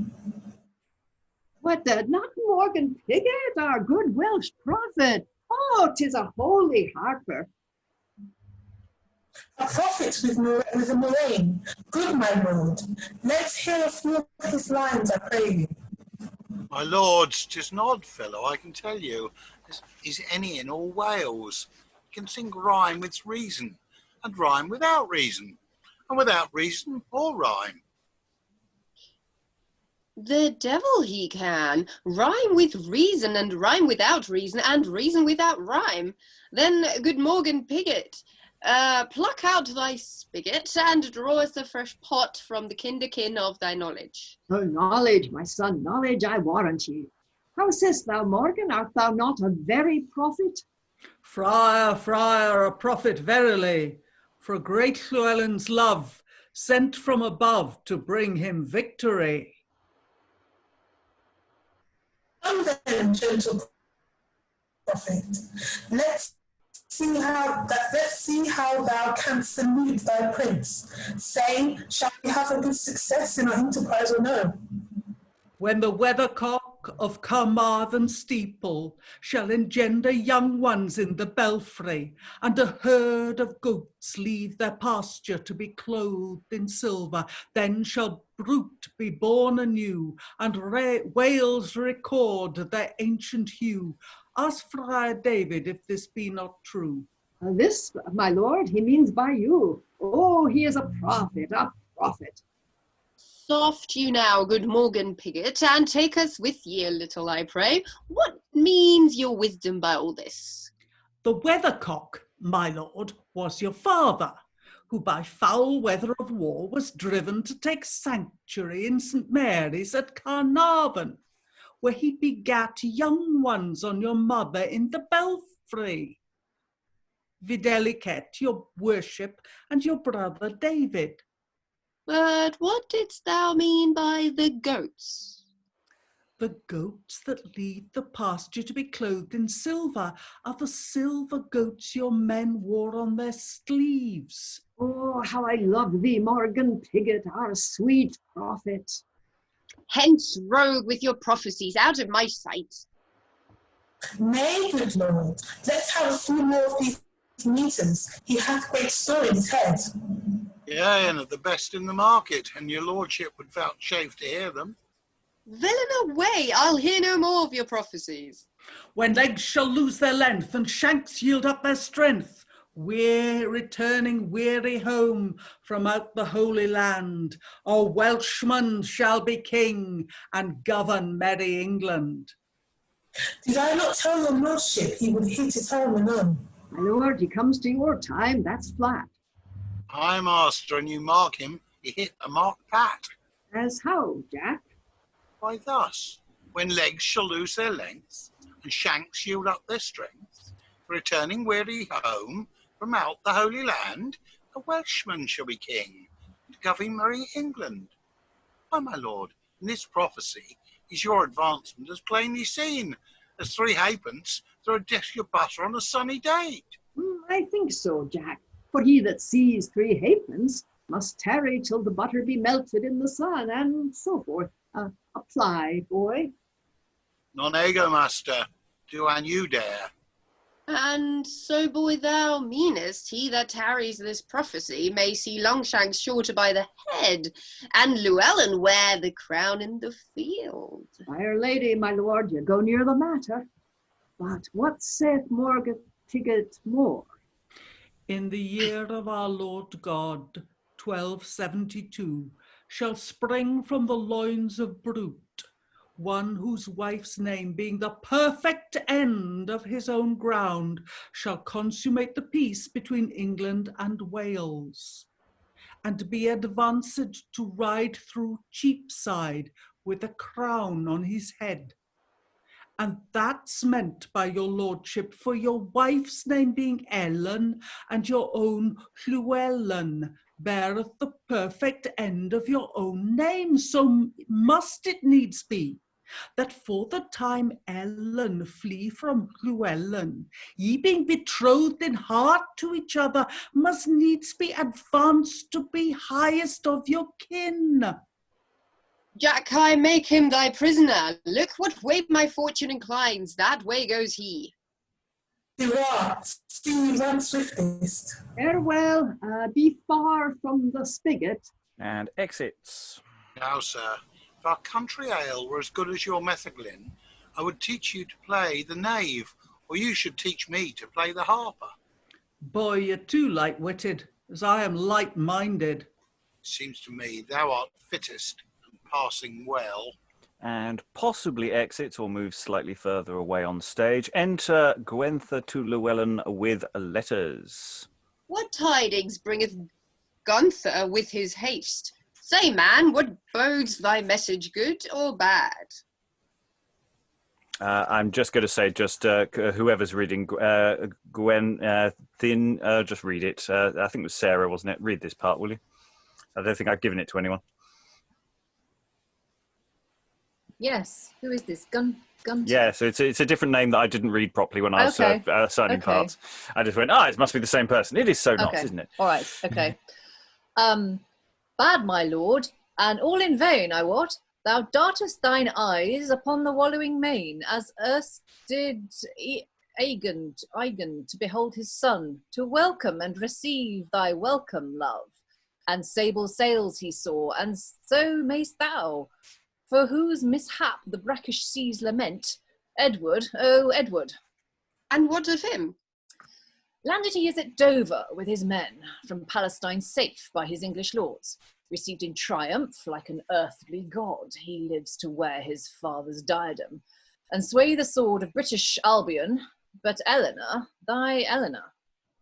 What, not Morgan Piggott, our good Welsh prophet? Oh, 'tis a holy Harper. A prophet with a moraine. Good, my lord. Let's hear a few of his lines, I pray you. My lords, 'tis an odd fellow, I can tell you. Is any in all Wales. He can sing rhyme with reason, and rhyme without reason, and without reason or rhyme. The devil he can. Rhyme with reason, and rhyme without reason, and reason without rhyme. Then, good Morgan Piggott, pluck out thy spigot, and draw us a fresh pot from the kinderkin of thy knowledge. Oh, knowledge, my son, knowledge, I warrant ye. How sayest thou, Morgan? Art thou not a very prophet? Friar, a prophet verily, for great Llewellyn's love, sent from above to bring him victory. Come then, gentle prophet, let's see how thou canst salute thy prince. Say, shall we have a good success in our enterprise or no? When the weathercock of Carmarthen steeple shall engender young ones in the belfry, and a herd of goats leave their pasture to be clothed in silver, then shall Brute be born anew, and Wales record their ancient hue. Ask Friar David if this be not true. This, my lord, he means by you. Oh, he is a prophet, a prophet. Soft you now, good Morgan Pigott, and take us with ye a little, I pray. What means your wisdom by all this? The weathercock, my lord, was your father, who by foul weather of war was driven to take sanctuary in St. Mary's at Carnarvon, where he begat young ones on your mother in the belfry. Videlicet, your worship, and your brother David. But what didst thou mean by the goats? The goats that leave the pasture to be clothed in silver are the silver goats your men wore on their sleeves. Oh, how I love thee, Morgan Pigott, our sweet prophet. Hence, rogue, with your prophecies, out of my sight. Nay, good lord, let's have a few more of these meters. He hath great store in his head. Yea, and at the best in the market, and your lordship would vouchsafe to hear them. Villain away, I'll hear no more of your prophecies. When legs shall lose their length and shanks yield up their strength, we're returning weary home from out the Holy Land. A Welshman shall be king and govern merry England. Did I not tell your lordship he would hit his home anon? My lord, he comes to your time, that's flat. Aye, master, and you mark him, he hit a mark pat. As how, Jack? Why thus, when legs shall lose their length, and shanks yield up their strength, returning weary home from out the Holy Land, a Welshman shall be king, to govern merry England. Why, my lord, in this prophecy is your advancement as plainly seen, as 3 halfpence through a dish of butter on a sunny date. I think so, Jack. For he that sees 3 halfpence must tarry till the butter be melted in the sun, and so forth. Apply, boy. Non ego, master, do an you dare. And so, boy, thou meanest he that tarries this prophecy may see Longshanks shorter by the head, and Llewellyn wear the crown in the field. Fair lady, my lord, you go near the matter. But what saith Morgan Pigott more? In the year of our Lord God, 1272, shall spring from the loins of Brute one whose wife's name, being the perfect end of his own ground, shall consummate the peace between England and Wales, and be advanced to ride through Cheapside with a crown on his head. And that's meant by your lordship for your wife's name being Ellen, and your own Llewellyn beareth the perfect end of your own name. So must it needs be that for the time Ellen flee from Llewellyn, ye being betrothed in heart to each other, must needs be advanced to be highest of your kin. Jack, I make him thy prisoner. Look what way my fortune inclines, that way goes he. Hurrah, see run swiftest. Farewell, be far from the spigot. And exits. Now, sir, if our country ale were as good as your metheglin, I would teach you to play the knave, or you should teach me to play the harper. Boy, you're too light-witted, as I am light-minded. Seems to me thou art fittest and passing well. And possibly exits or moves slightly further away on stage. Enter Guenther to Llewellyn with letters. What tidings bringeth Guenther with his haste? Say, man, what bodes thy message, good or bad? I'm just going to say, whoever's reading Guenthin, just read it. I think it was Sarah, wasn't it? Read this part, will you? I don't think I've given it to anyone. Yes. Who is this? Gun. Yeah, so it's a different name that I didn't read properly when I was signing parts. I just went, it must be the same person. It is so not, isn't it? All right. Okay. Bad, my lord, and all in vain, I wot. Thou dartest thine eyes upon the wallowing main, as erst did Aegon to behold his son, to welcome and receive thy welcome, love. And sable sails he saw, and so mayst thou, for whose mishap the brackish seas lament. Edward, oh Edward, And what of him? Landed he is at Dover with his men, from Palestine safe by his English lords. Received in triumph, like an earthly god, he lives to wear his father's diadem, and sway the sword of British Albion, but Elinor, thy Elinor.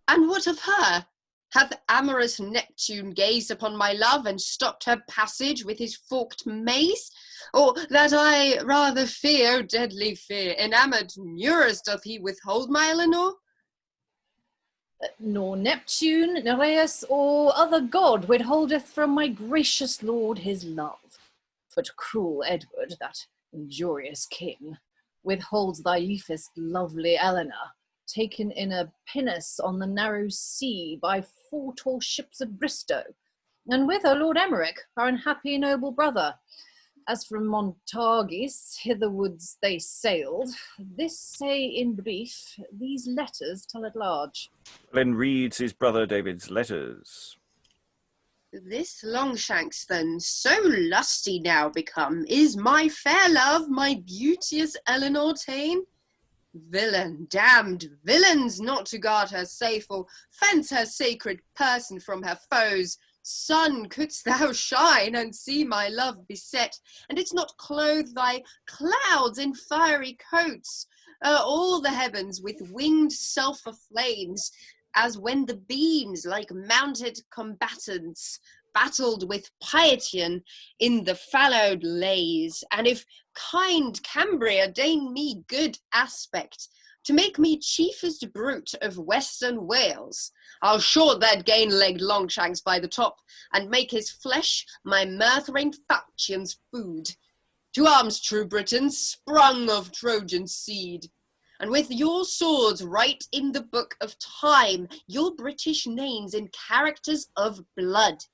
And what of her? Hath amorous Neptune gazed upon my love and stopped her passage with his forked mace? Or that I rather fear, deadly fear, enamoured Nereus doth he withhold my Elinor? Nor Neptune, Nereus, or other god withholdeth from my gracious lord his love. But cruel Edward, that injurious king, withholds thy leafest lovely Elinor, taken in a pinnace on the narrow sea by 4 tall ships of Bristow, and with her Lord Emmerich, our unhappy noble brother. As from Montargis hitherwards they sailed, this say in brief, these letters tell at large. Then reads his brother David's letters. This Longshanks then, so lusty now become, is my fair love, my beauteous Elinor ta'en? Villain, damned villains, not to guard her safe, or fence her sacred person from her foes. Sun, couldst thou shine and see my love beset, and didst not clothe thy clouds in fiery coats, all the heavens with winged sulphur flames, as when the beams, like mounted combatants, battled with Pietian in the fallowed lays, and if kind Cambria deign me good aspect, to make me chiefest brute of Western Wales, I'll short that gain-legged Longshanks by the top, and make his flesh my mirth-rained falchion's food. To arms, true Britons, sprung of Trojan seed, and with your swords write in the book of time your British names in characters of blood.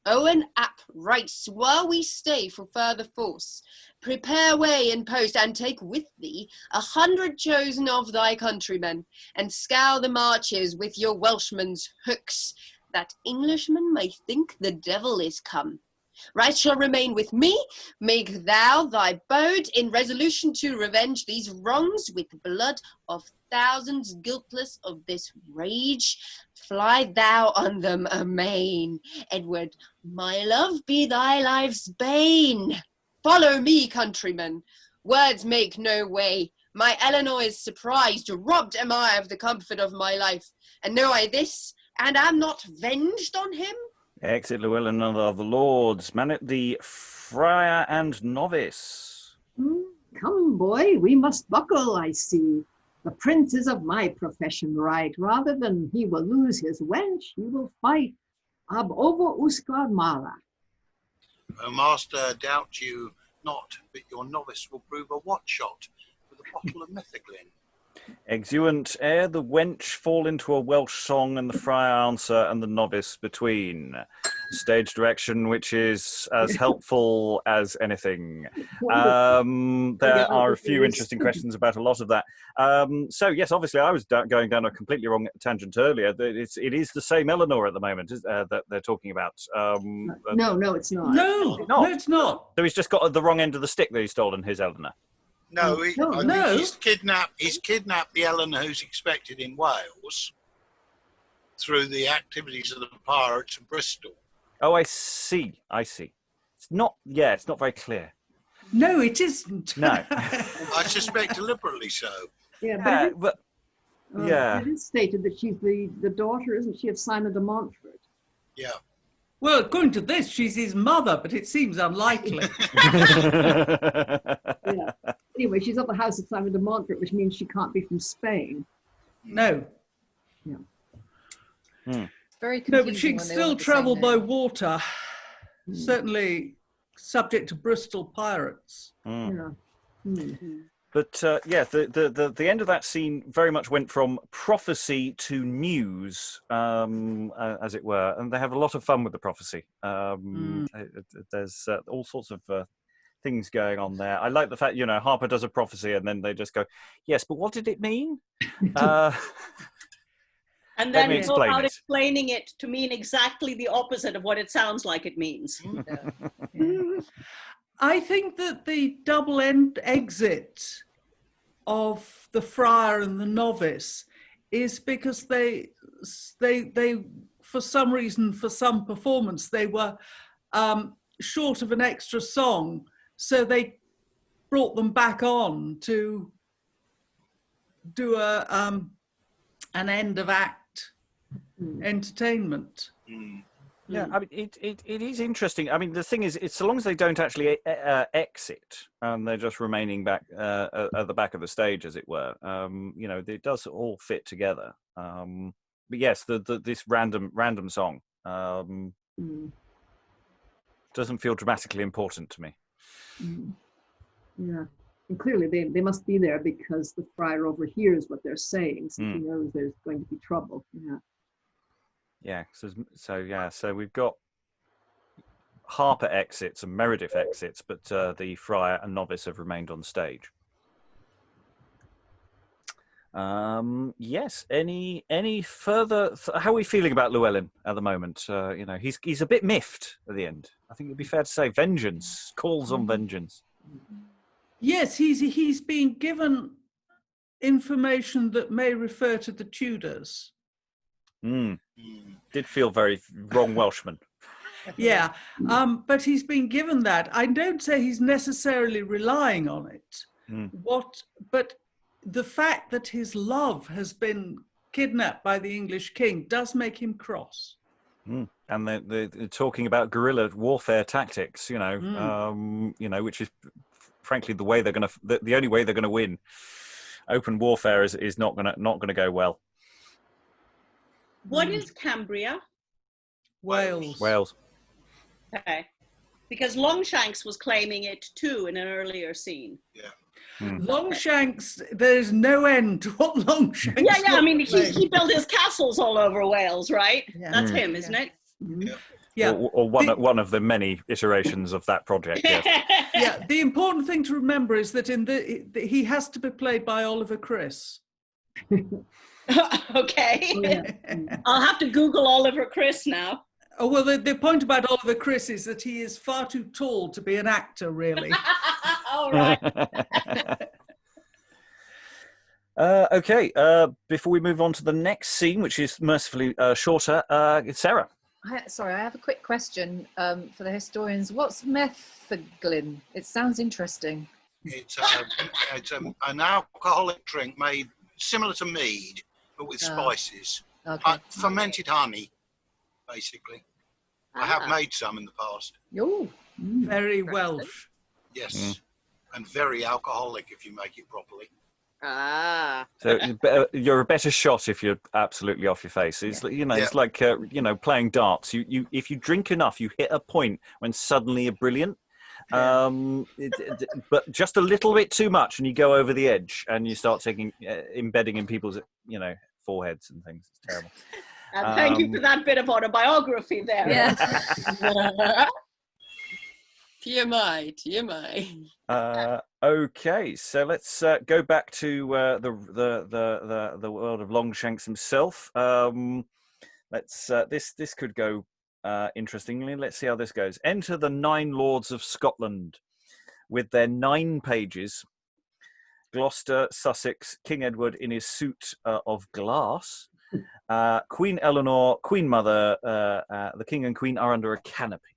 Owen ap writes, while we stay for further force, prepare way in post, and take with thee 100 chosen of thy countrymen, and scour the marches with your Welshmen's hooks, that Englishmen may think the devil is come. Right shall remain with me. Make thou thy bold in resolution to revenge these wrongs with blood of thousands guiltless of this rage. Fly thou on them amain, Edward, my love be thy life's bane. Follow me, countrymen. Words make no way. My Elinor is surprised, robbed am I of the comfort of my life. And know I this, and am not venged on him? Exit Llewellyn of the Lords, man at the Friar and Novice. Come, boy, we must buckle, I see. The prince is of my profession right. Rather than he will lose his wench, he will fight ab ovo usque mala. O master, doubt you not, but your novice will prove a watch shot with a bottle of metheglin. Exeunt ere the wench fall into a Welsh song and the friar answer and the novice between. Stage direction, which is as helpful as anything. There are a few interesting questions about a lot of that. So yes, obviously I was going down a completely wrong tangent earlier. It is the same Elinor at the moment that they're talking about. No, it's not. No, it's not. So he's just got the wrong end of the stick that he's stolen his Elinor. No, I think No. he's kidnapped the Elinor who's expected in Wales through the activities of the pirates of Bristol. Oh, I see. It's not very clear. No, it isn't. No. I suspect deliberately so. Yeah, but yeah. it is stated that she's the daughter, isn't she, of Simon de Montfort? Yeah. Well, according to this, she's his mother, but it seems unlikely. Yeah. Anyway, she's of the house of Simon de Montfort, which means she can't be from Spain. No. Yeah. Very No, confusing. but she can when they all still have the same travel by name. water. Certainly subject to Bristol pirates. Yeah. But the end of that scene very much went from prophecy to news, as it were, and they have a lot of fun with the prophecy. There's all sorts of things going on there. I like the fact, Harper does a prophecy and then they just go, yes, but what did it mean? And then Let me go explain out it. explaining it to mean exactly the opposite of what it sounds like it means. I think that the double end exit of the friar and the novice is because they for some reason, for some performance, they were short of an extra song, so they brought them back on to do an end of act entertainment. Yeah, I mean, it is interesting. I mean, the thing is, it's so long as they don't actually exit and they're just remaining back at the back of the stage, as it were. You know, it does all fit together. But yes, this random song doesn't feel dramatically important to me. Yeah, and clearly they must be there because the friar overhears what they're saying, so he knows there's going to be trouble. Yeah, so we've got Harper exits and Meredith exits, but the friar and novice have remained on stage. Yes. Any further? How are we feeling about Llewellyn at the moment? You know, he's a bit miffed at the end. I think it'd be fair to say vengeance calls on vengeance. Yes, he's been given information that may refer to the Tudors. Did feel very wrong Welshman. Yeah, but he's been given that. I don't say he's necessarily relying on it. But the fact that his love has been kidnapped by the English king does make him cross. And they're talking about guerrilla warfare tactics, you know, which is frankly the way they're going to, the only way they're going to win. Open warfare is not going to go well. What is Cambria? Wales. Okay. Because Longshanks was claiming it too in an earlier scene. Yeah. Longshanks, there's no end to what Longshanks. Yeah. I mean, he built his castles all over Wales, right? Yeah. That's him, isn't it? Yeah. Or one of the many iterations of that project. Yes. Yeah. The important thing to remember is that he has to be played by Oliver Chris. Okay. I'll have to Google Oliver Chris now. Oh, well, the point about Oliver Chris is that he is far too tall to be an actor, really. All right. Okay. Before we move on to the next scene, which is mercifully shorter, it's Sarah. Sorry, I have a quick question for the historians. What's metheglin? It sounds interesting. It's an alcoholic drink made similar to mead, but with spices. Okay. Fermented honey, basically. I have made some in the past. Oh, very Welsh. Yes, and very alcoholic if you make it properly. So you're a better shot if you're absolutely off your face. It's it's like playing darts. You if you drink enough, you hit a point when suddenly you're brilliant. But just a little bit too much, and you go over the edge, and you start embedding in people's foreheads and things. It's terrible. Thank you for that bit of autobiography there. yeah. TMI. Okay, so let's go back to the world of Longshanks himself. This could go interestingly. Let's see how this goes. Enter the 9 lords of Scotland with their 9 pages. Gloucester, Sussex, King Edward in his suit of glass. Queen Elinor, Queen Mother, the King and Queen are under a canopy.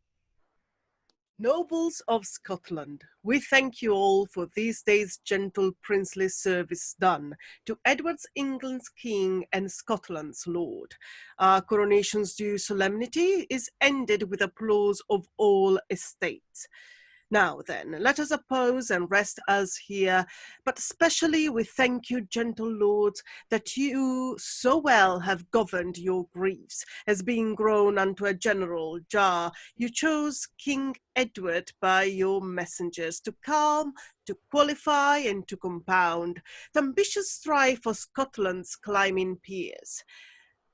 Nobles of Scotland, we thank you all for this day's gentle princely service done to Edward's England's King and Scotland's Lord. Our coronation's due solemnity is ended with applause of all estates. Now then, let us oppose and rest us here, but especially we thank you, gentle lords, that you so well have governed your griefs, as being grown unto a general jar, you chose King Edward by your messengers to calm, to qualify, and to compound the ambitious strife for Scotland's climbing peers.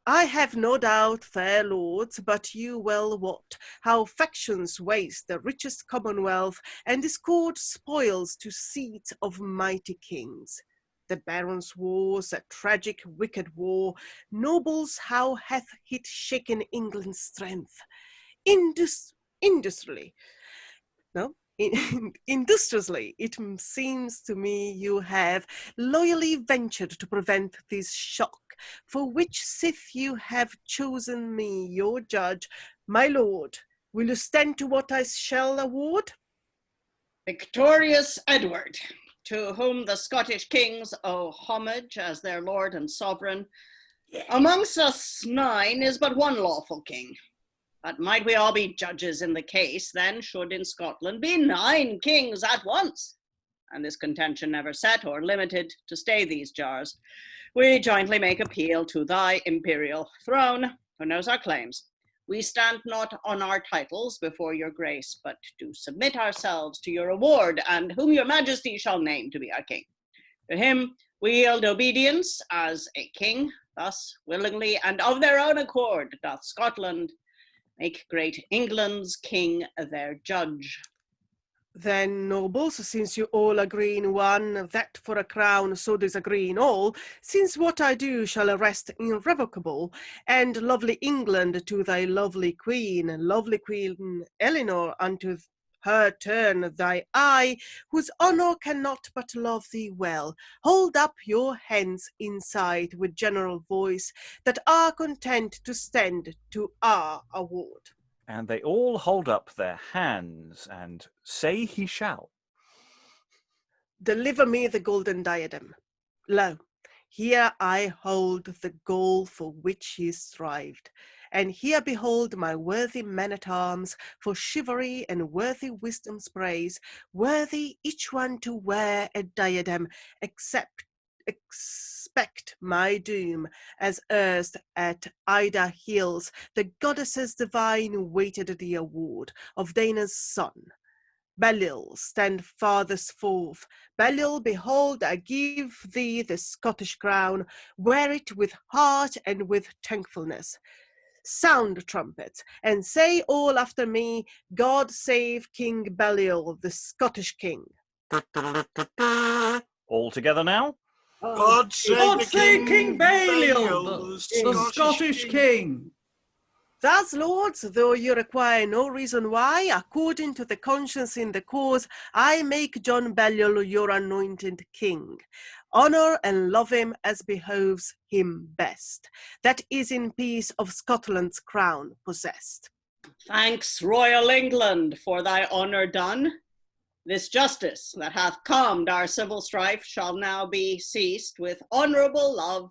I have no doubt, fair lords, but you well wot how factions waste the richest commonwealth, and discord spoils to seats of mighty kings. The barons' wars, a tragic wicked war, nobles how hath it shaken England's strength. Industriously, Industriously, it seems to me you have loyally ventured to prevent this shock, for which sith you have chosen me your judge, my lord, will you stand to what I shall award? Victorious Edward, to whom the Scottish kings owe homage as their lord and sovereign, amongst us 9 is but one lawful king. But might we all be judges in the case, then should in Scotland be 9 kings at once. And this contention never set or limited to stay these jars, we jointly make appeal to thy imperial throne, who knows our claims. We stand not on our titles before your grace, but do submit ourselves to your award, and whom your majesty shall name to be our king. To him we yield obedience as a king, thus willingly and of their own accord doth Scotland make great England's king their judge. Then, nobles, since you all agree in one, that for a crown so disagree in all, since what I do shall rest irrevocable, and lovely England to thy lovely queen Elinor, unto her turn thy eye, whose honour cannot but love thee well, hold up your hands inside with general voice, that are content to stand to our award. And they all hold up their hands and say he shall. Deliver me the golden diadem. Lo, here I hold the goal for which he strived, and here behold my worthy men-at-arms for chivalry and worthy wisdom's praise, worthy each one to wear a diadem, expect my doom, as erst at Ida Hills the goddesses divine waited the award of Dana's son. Balliol, stand farthest forth. Balliol, behold, I give thee the Scottish crown. Wear it with heart and with thankfulness. Sound trumpets, and say all after me, God save King Balliol, the Scottish king. All together now? God save King Balliol, the Scottish Scottish king. Thus, lords, though you require no reason why, according to the conscience in the cause, I make John Balliol your anointed king. Honour and love him as behoves him best, that is in peace of Scotland's crown possessed. Thanks, royal England, for thy honour done. This justice that hath calmed our civil strife shall now be ceased with honourable love.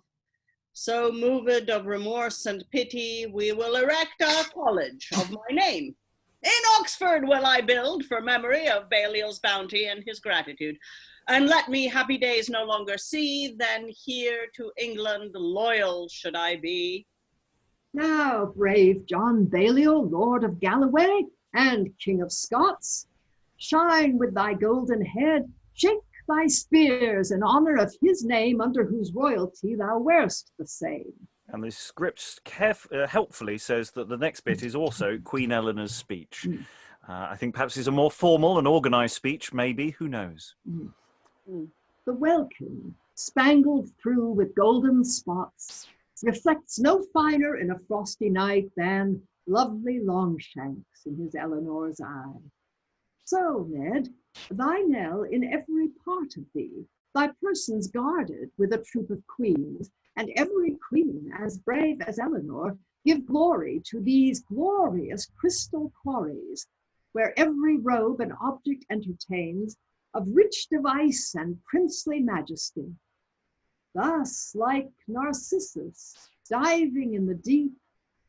So moved of remorse and pity, we will erect our college of my name. In Oxford will I build for memory of Balliol's bounty and his gratitude. And let me happy days no longer see, then here to England loyal should I be. Now, brave John Balliol, Lord of Galloway and King of Scots, shine with thy golden head, shake thy spears in honour of his name, under whose royalty thou wearest the same. And the script helpfully says that the next bit is also Queen Eleanor's speech. I think perhaps it's a more formal and organised speech, maybe, who knows? The welkin, spangled through with golden spots, reflects no finer in a frosty night than lovely Longshanks in his Elinor's eye. So, Ned, thy knell in every part of thee, thy persons guarded with a troop of queens, and every queen as brave as Elinor, give glory to these glorious crystal quarries, where every robe and object entertains of rich device and princely majesty. Thus, like Narcissus, diving in the deep,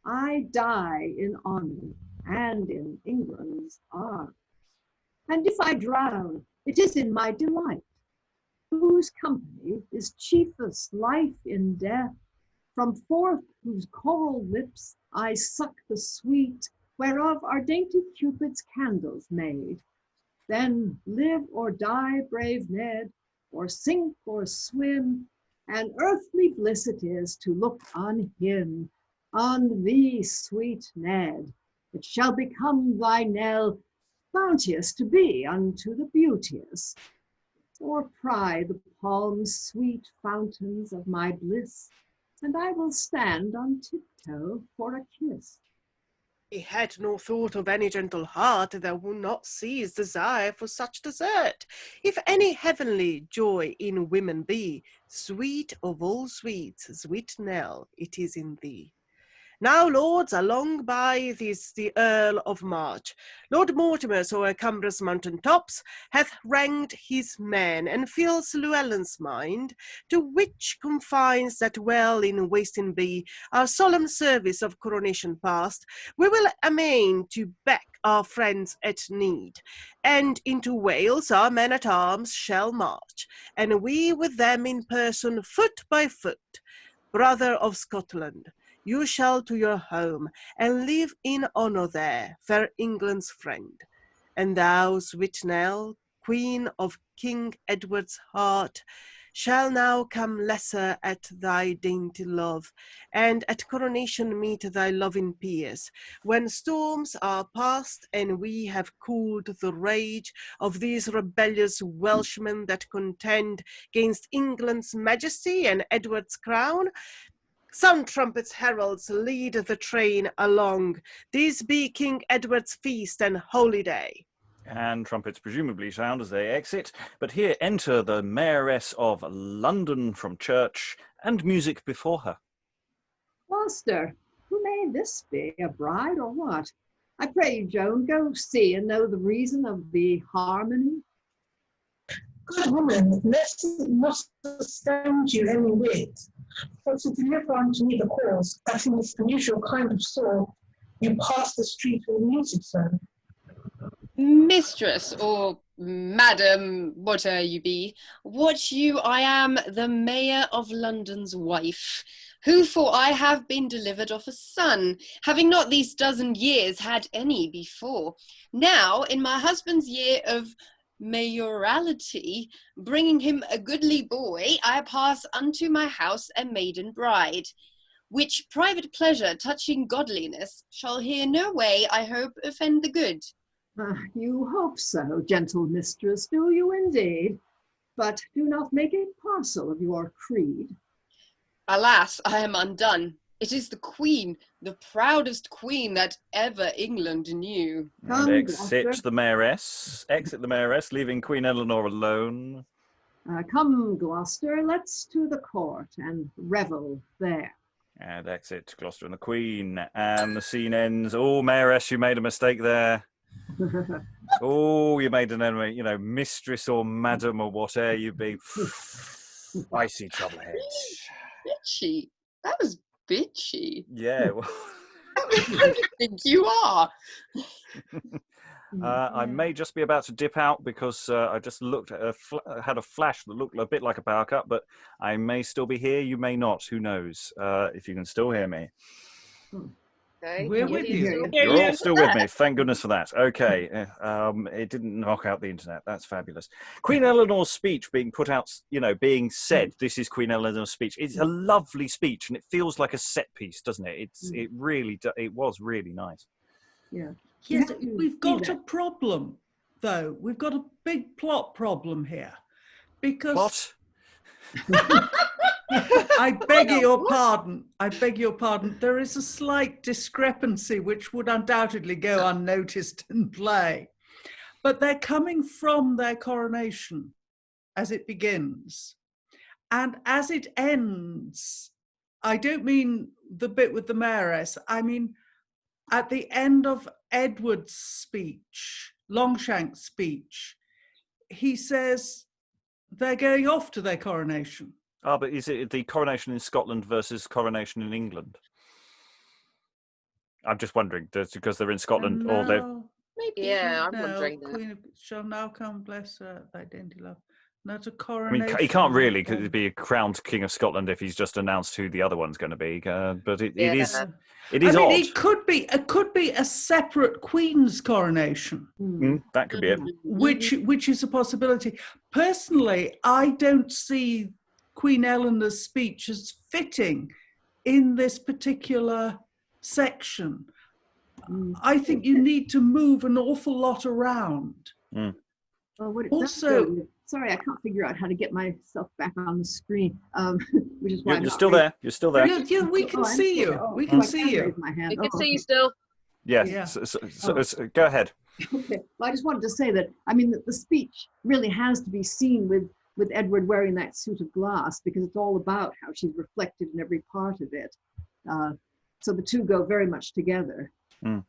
I die in honour and in England's arms. And if I drown, it is in my delight, whose company is chiefest life in death, from forth whose coral lips I suck the sweet, whereof are dainty Cupid's candles made. Then live or die, brave Ned, or sink or swim, and earthly bliss it is to look on him, on thee, sweet Ned. It shall become thy knell, bounteous to be unto the beauteous, or pry the palm's sweet fountains of my bliss, and I will stand on tiptoe for a kiss. He had no thought of any gentle heart that would not seize desire for such desert. If any heavenly joy in women be, sweet of all sweets, sweet Nell, it is in thee. Now, lords, along by this the Earl of March. Lord Mortimer, so a cumbrous mountain tops, hath ranged his men, and fills Llewellyn's mind, to which confines that well in wasting be, our solemn service of coronation past, we will amain to back our friends at need, and into Wales our men-at-arms shall march, and we with them in person foot by foot. Brother of Scotland, you shall to your home, and live in honour there, fair England's friend. And thou, sweet Nell, Queen of King Edward's heart, shall now come lesser at thy dainty love, and at coronation meet thy loving peers, when storms are past, and we have cooled the rage of these rebellious Welshmen that contend gainst England's majesty and Edward's crown. Some trumpets, heralds, lead the train along. These be King Edward's feast and holy day. And trumpets presumably sound as they exit, but here enter the Mayoress of London from church, and music before her. Gloucester, who may this be, a bride or what? I pray you, Joan, go see and know the reason of the harmony. Good woman, let it not astound you any whit, for to deliver unto me the cause, that in this unusual kind of sore, you pass the street with music so. Mistress, or madam, whate'er you be, watch you I am the Mayor of London's wife, who for I have been delivered of a son, having not these dozen years had any before. Now, in my husband's year of mayoralty, bringing him a goodly boy, I pass unto my house a maiden bride, which private pleasure touching godliness shall here no way, I hope, offend the good. You hope so, gentle mistress, do you indeed? But do not make a parcel of your creed. Alas, I am undone. It is the queen, the proudest queen that ever England knew. And exit the mayoress, leaving Queen Elinor alone. Come, Gloucester, let's to the court and revel there. And exit Gloucester and the Queen, and the scene ends. Oh, Mayoress, you made a mistake there. Oh, you made an enemy, you know, mistress or madam or whatever you be. Spicy troublehead. Bitchy. That was bitchy. Yeah. Well. I think you are. I may just be about to dip out because I just looked at had a flash that looked a bit like a power cut, but I may still be here. You may not. Who knows? If you can still hear me. Okay. We're with you. You're all still with me. Thank goodness for that. Okay. It didn't knock out the internet. That's fabulous. Queen Eleanor's speech being put out, you know, being said, this is Queen Eleanor's speech. It's a lovely speech and it feels like a set piece, doesn't it? It was really nice. Yeah. Yes, we've got a problem, though. We've got a big plot problem here. Because... Plot? I beg your pardon. I beg your pardon. There is a slight discrepancy which would undoubtedly go unnoticed in play. But they're coming from their coronation as it begins. And as it ends, I don't mean the bit with the mayoress. I mean, at the end of Edward's speech, Longshanks' speech, he says they're going off to their coronation. Oh, but is it the coronation in Scotland versus coronation in England? I'm just wondering, because they're in Scotland, or they're... Maybe. Yeah, I'm wondering that. Queen shall now come, bless her, thy dainty love. Not a coronation. I mean, he can't really be a crowned King of Scotland if he's just announced who the other one's going to be. But it is odd. It could be a separate Queen's coronation. That could be it. Which is a possibility. Personally, I don't see Queen Eleanor's speech as fitting in this particular section. I think you need to move an awful lot around. Well, what it also, does do, sorry, I can't figure out how to get myself back on the screen, which is why you're still there. You're still there. Yeah, we can see you. We can see you. We can see you still. Yes. Yeah. So go ahead. Okay. Well, I just wanted to say that, I mean, the speech really has to be seen with Edward wearing that suit of glass, because it's all about how she's reflected in every part of it. So the two go very much together. Mm.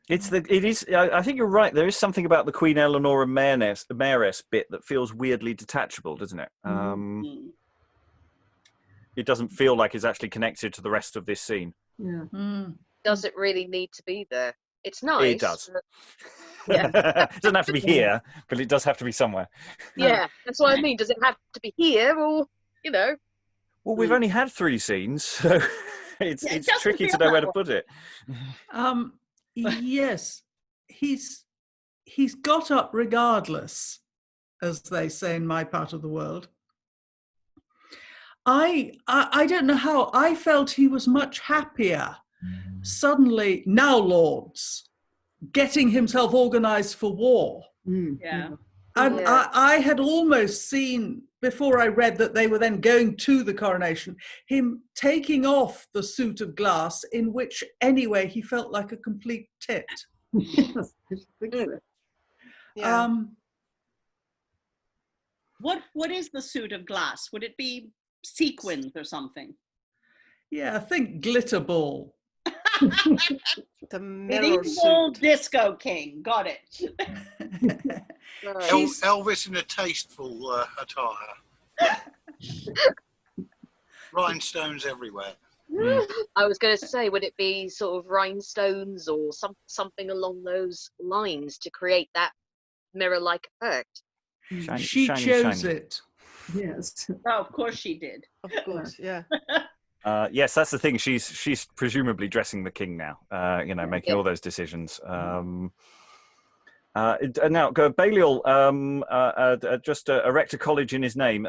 It is. I think you're right. There is something about the Queen Elinor and Mayoress bit that feels weirdly detachable, doesn't it? It doesn't feel like it's actually connected to the rest of this scene. Yeah. Does it really need to be there? It's nice. It does. Yeah. It doesn't have to be here, but it does have to be somewhere. Yeah, that's what I mean. Does it have to be here, or Well, we've only had 3 scenes, so it's tricky to know where to put it. Yes, he's got up regardless, as they say in my part of the world. I don't know how. I felt he was much happier suddenly, now lords, getting himself organized for war. Yeah. And I had almost seen, before I read that they were then going to the coronation, him taking off the suit of glass, in which anyway he felt like a complete tit. Yes, I think so. Yeah. What is the suit of glass? Would it be sequins or something? Yeah, I think glitter ball. The mirror Medieval suit. disco king. Got it. Elvis in a tasteful attire. Rhinestones everywhere. I was going to say, would it be sort of rhinestones or something along those lines to create that mirror-like effect? She chose it. Yes. Oh, of course she did. Of course, yeah. Yes, that's the thing. She's presumably dressing the king now. Making all those decisions. Now, Balliol just erect a college in his name.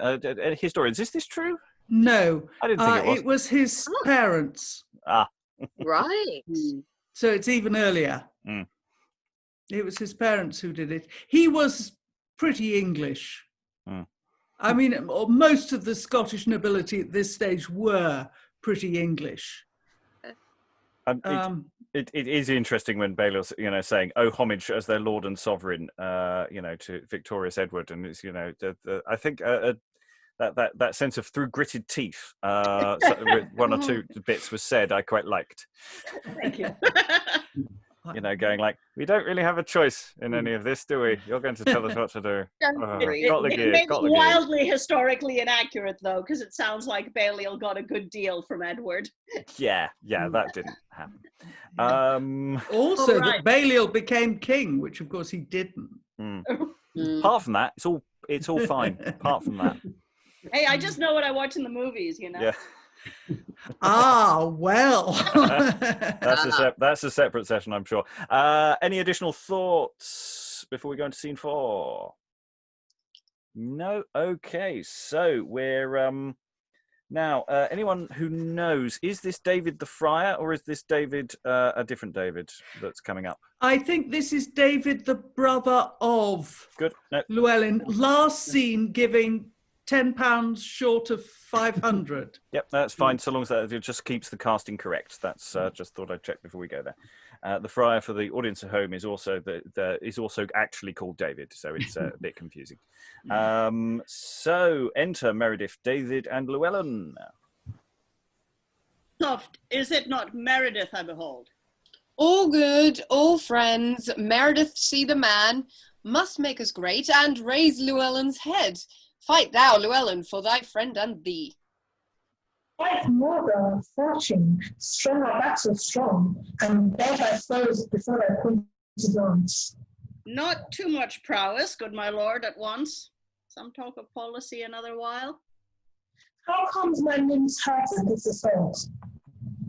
Historians, is this true? No, I didn't think it was his parents. Right. So it's even earlier. It was his parents who did it. He was pretty English. I mean, most of the Scottish nobility at this stage were pretty English. It is interesting when Balliol's, saying, "Oh, homage as their lord and sovereign," to victorious Edward, and it's, I think that sense of through gritted teeth, one or two bits was said, I quite liked. Thank you. Going like, we don't really have a choice in any of this, do we? You're going to tell us what to do. It may be wildly historically inaccurate, though, because it sounds like Balliol got a good deal from Edward. Yeah, that didn't happen. Also, that Balliol became king, which of course he didn't. Apart from that, it's all fine. Apart from that. Hey, I just know what I watch in the movies, Yeah. Well. That's a separate session, I'm sure. Any additional thoughts before we go into scene 4? No? Okay, so we're now, anyone who knows, is this David the Friar, or is this David a different David that's coming up? I think this is David, the brother of Llewellyn, last seen giving £10 short of 500. Yep, that's fine, so long as it just keeps the casting correct. That's just thought I'd check before we go there. The Friar, for the audience at home, is also actually called David, so it's a bit confusing. So enter Meredith, David, and Llewellyn. Soft, is it not Meredith I behold? All good, all friends, Meredith see the man, must make us great, and raise Llewellyn's head. Fight thou, Llewellyn, for thy friend and thee. Fight more, fortune, strong our backs are strong, and bear thy foes before thy pointed lance. Not too much prowess, good my lord, at once. Some talk of policy another while. How comes my limbs hurt at this assault?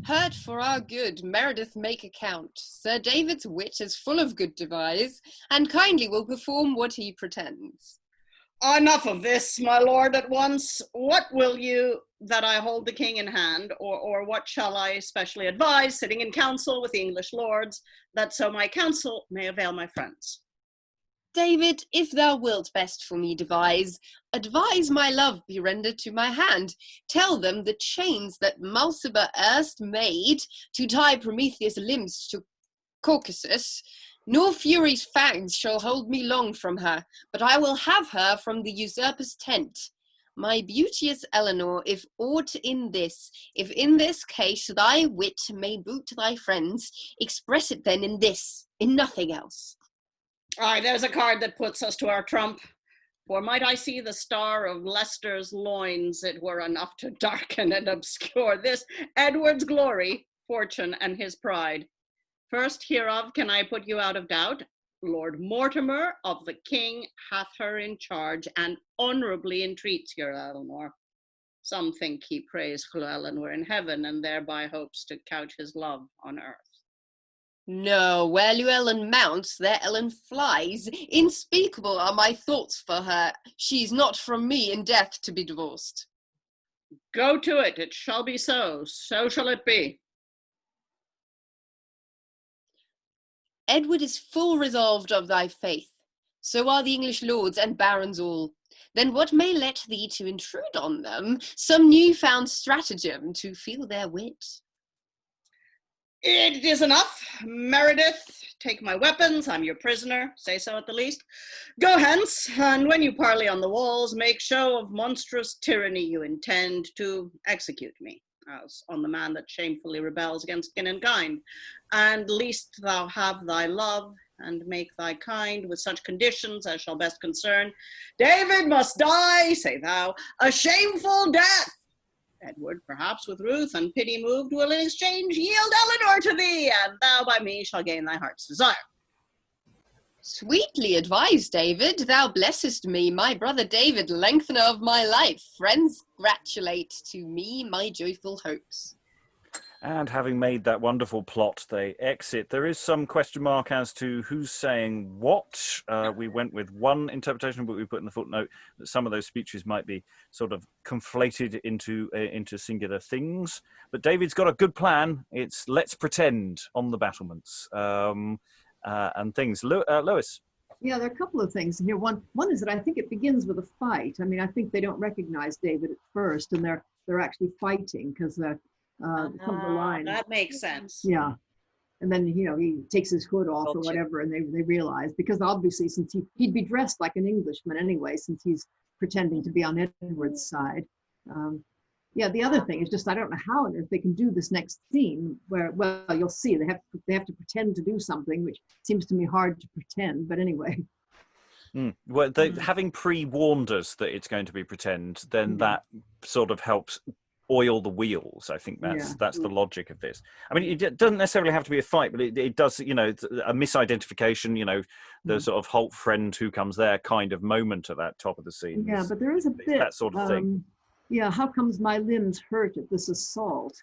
Hurt for our good, Meredith make account. Sir David's wit is full of good devise, and kindly will perform what he pretends. Enough of this, my lord, at once. What will you that I hold the king in hand, or what shall I specially advise, sitting in council with the English lords, that so my counsel may avail my friends? David, if thou wilt best for me devise, advise my love be rendered to my hand. Tell them the chains that Mulciber erst made to tie Prometheus' limbs Caucasus, nor Fury's fangs shall hold me long from her, but I will have her from the usurper's tent. My beauteous Elinor, if in this case thy wit may boot thy friends, express it then in this, in nothing else. Aye, there's a card that puts us to our trump. For might I see the star of Leicester's loins, it were enough to darken and obscure this Edward's glory, fortune, and his pride. First hereof can I put you out of doubt. Lord Mortimer of the king hath her in charge, and honourably entreats your Elinor. Some think he prays Llewellyn were in heaven, and thereby hopes to couch his love on earth. No, where Llewellyn mounts, there Ellen flies. Unspeakable are my thoughts for her. She's not from me in death to be divorced. Go to it, it shall be so shall it be. Edward is full resolved of thy faith. So are the English lords and barons all. Then what may let thee to intrude on them some new-found stratagem to feel their wit? It is enough. Meredith, take my weapons, I'm your prisoner, say so at the least. Go hence, and when you parley on the walls, make show of monstrous tyranny you intend to execute me, as on the man that shamefully rebels against kin and kind. And least thou have thy love, and make thy kind with such conditions as shall best concern. David must die, say thou, a shameful death. Edward, perhaps with ruth and pity moved, will in exchange yield Elinor to thee, and thou by me shall gain thy heart's desire. Sweetly advised, David. Thou blessest me, my brother David, lengthener of my life. Friends gratulate to me my joyful hopes. And having made that wonderful plot, they exit. There is some question mark as to who's saying what. We went with one interpretation, but we put in the footnote that some of those speeches might be sort of conflated into singular things. But David's got a good plan. It's let's pretend on the battlements and things. Lois. Yeah, there are a couple of things here. One is that I think it begins with a fight. I mean, I think they don't recognize David at first, and they're actually fighting because some of the lines. That makes sense. Yeah. And then, he takes his hood off or whatever, and they realize, because obviously since he'd be dressed like an Englishman anyway, since he's pretending to be on Edward's side. The other thing is just, I don't know how on earth they can do this next scene where, well, you'll see they have to pretend to do something, which seems to me hard to pretend, but anyway. Well, having pre-warned us that it's going to be pretend, then that sort of helps oil the wheels. I think that's the logic of this. I mean, it doesn't necessarily have to be a fight, but it does, a misidentification, the sort of halt friend who comes there kind of moment at that top of the scene. Yeah, but there is a bit that sort of thing. How comes my limbs hurt at this assault?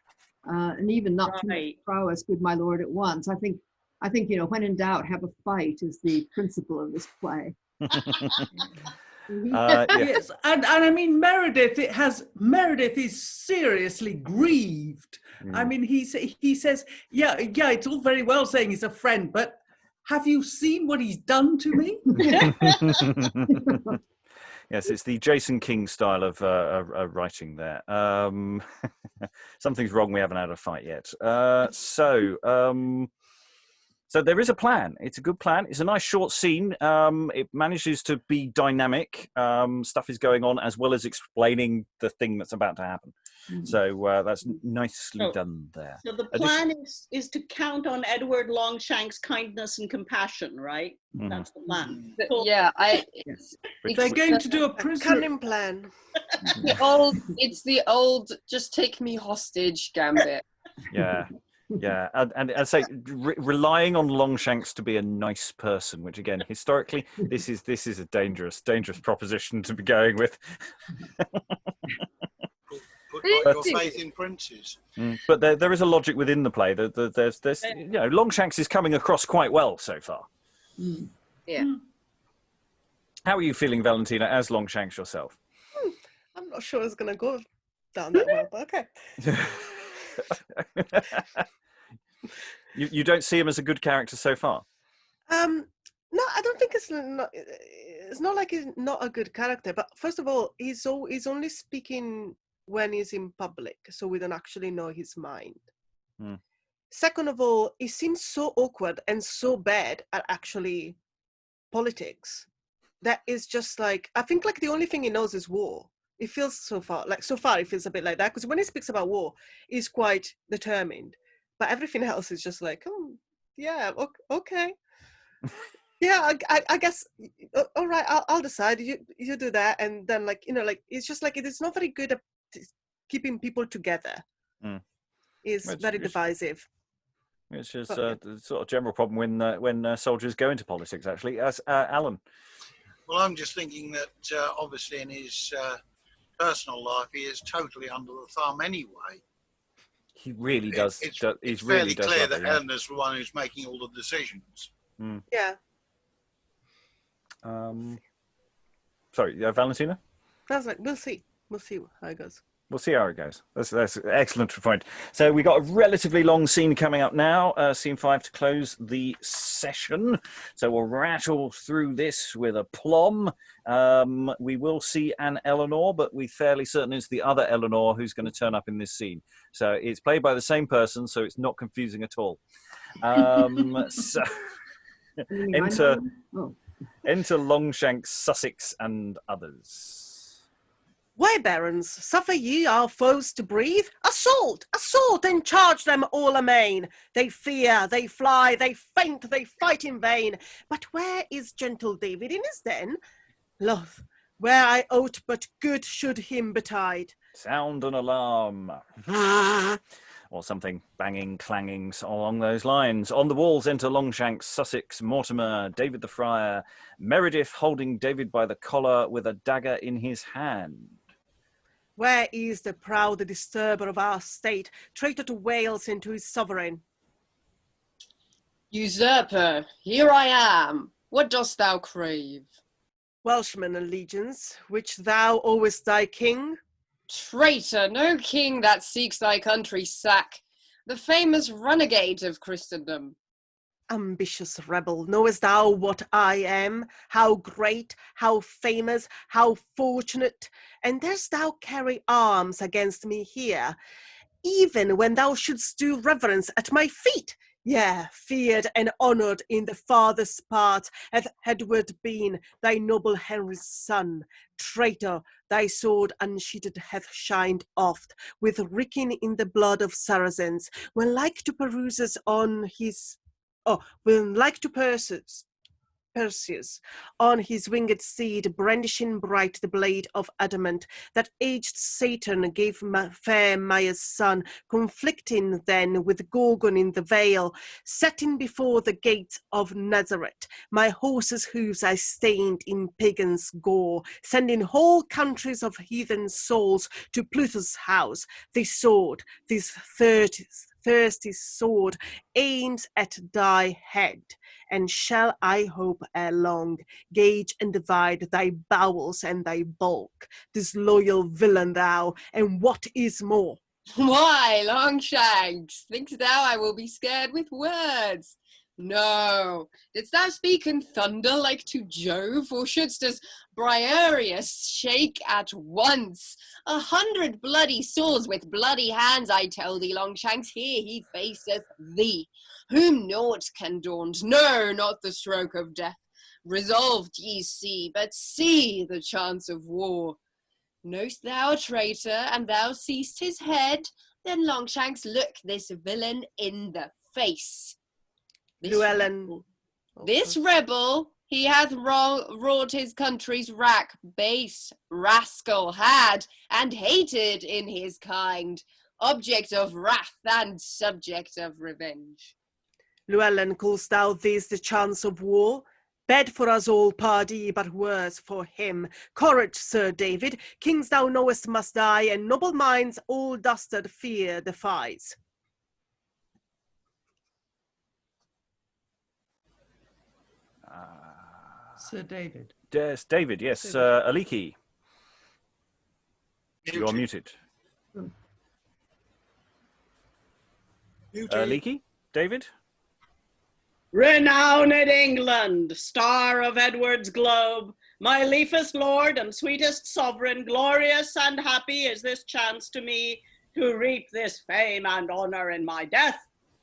And even not too much prowess, good my lord, at once. I think, when in doubt, have a fight is the principle of this play. Yes, and I mean Meredith is seriously grieved. I mean he says, yeah, it's all very well saying he's a friend, but have you seen what he's done to me? Yes, it's the Jason King style of writing there. Something's wrong, we haven't had a fight yet. So there is a plan. It's a good plan. It's a nice short scene. It manages to be dynamic. Stuff is going on as well as explaining the thing that's about to happen. So that's nicely done there. So the plan is to count on Edward Longshanks' kindness and compassion, right? That's the plan. Cool. Yeah, they're going to do a cunning plan. It's the old just take me hostage gambit. Yeah. Yeah, and say relying on Longshanks to be a nice person, which again historically this is a dangerous proposition to be going with. Put your faith in princes. But there is a logic within the play. There's Longshanks is coming across quite well so far. Yeah. How are you feeling, Valentina, as Longshanks yourself? I'm not sure it's going to go down that well, but okay. You don't see him as a good character so far? No, I don't think it's not like he's not a good character, but first of all, he's only speaking when he's in public, so we don't actually know his mind. Second of all, it seems so awkward and so bad at actually politics. That is just like, I think like the only thing he knows is war. It feels so far it feels a bit like that, because when he speaks about war, he's quite determined. But everything else is just like, oh, yeah, okay. Yeah, I guess, all right, I'll decide. You do that. And then like, like, it's just like, it is not very good at keeping people together. It's very divisive. Which is the sort of general problem when soldiers go into politics, actually. As Alan. Well, I'm just thinking that obviously in his personal life, he is totally under the thumb anyway. He really does. It's fairly clear that Eleanor's the one who's making all the decisions. Yeah. Sorry, Valentina? I was like, we'll see. We'll see how it goes. We'll see how it goes. That's an excellent point. So we got a relatively long scene coming up now, scene 5 to close the session. So we'll rattle through this with a plum. We will see an Elinor, but we're fairly certain it's the other Elinor who's going to turn up in this scene. So it's played by the same person, so it's not confusing at all. So enter Longshanks, Sussex, and others. Why, barons, suffer ye our foes to breathe? Assault, and charge them all amain. They fear, they fly, they faint, they fight in vain. But where is gentle David in his den? Loth, where I ought but good should him betide. Sound an alarm. Or something, banging, clanging, along those lines. On the walls enter Longshanks, Sussex, Mortimer, David the Friar, Meredith holding David by the collar with a dagger in his hand. Where is the proud disturber of our state, traitor to Wales and to his sovereign? Usurper, here I am. What dost thou crave? Welshman allegiance, which thou owest thy king? Traitor, no king that seeks thy country sack, the famous renegade of Christendom. Ambitious rebel, knowest thou what I am? How great, how famous, how fortunate? And darest thou carry arms against me here, even when thou shouldst do reverence at my feet? Yea, feared and honoured in the farthest part hath Edward been, thy noble Henry's son. Traitor, thy sword unsheathed hath shined oft, with reeking in the blood of Saracens, when like to Perseus on his winged steed, brandishing bright the blade of adamant, that aged Saturn gave fair Maia's son, conflicting then with Gorgon in the vale, setting before the gates of Nazareth, my horse's hoofs I stained in pagan's gore, sending whole countries of heathen souls to Pluto's house. This sword, this thirsty sword, aims at thy head, and shall, I hope, ere long, gauge and divide thy bowels and thy bulk, disloyal villain thou, and what is more? Why, Longshanks, think'st thou I will be scared with words? No. Didst thou speak in thunder like to Jove, or shouldst as Briareus shake at once? 100 bloody swords with bloody hands, I tell thee, Longshanks, here he faceth thee, whom naught can daunt, no, not the stroke of death. Resolved ye see, but see the chance of war. Know'st thou a traitor, and thou seest his head? Then, Longshanks, look this villain in the face. This rebel, he hath wrought his country's wrack, base rascal, had and hated in his kind, object of wrath and subject of revenge. Llewellyn, call'st thou this the chance of war? Bad for us all, pardie, but worse for him. Courage, Sir David, kings thou knowest must die, and noble minds all dastard fear defies. Sir David. Yes, David, yes. Aliki. You're muted. Aliki? David? Renowned England, star of Edward's globe, my liefest lord and sweetest sovereign, glorious and happy is this chance to me to reap this fame and honour in my death.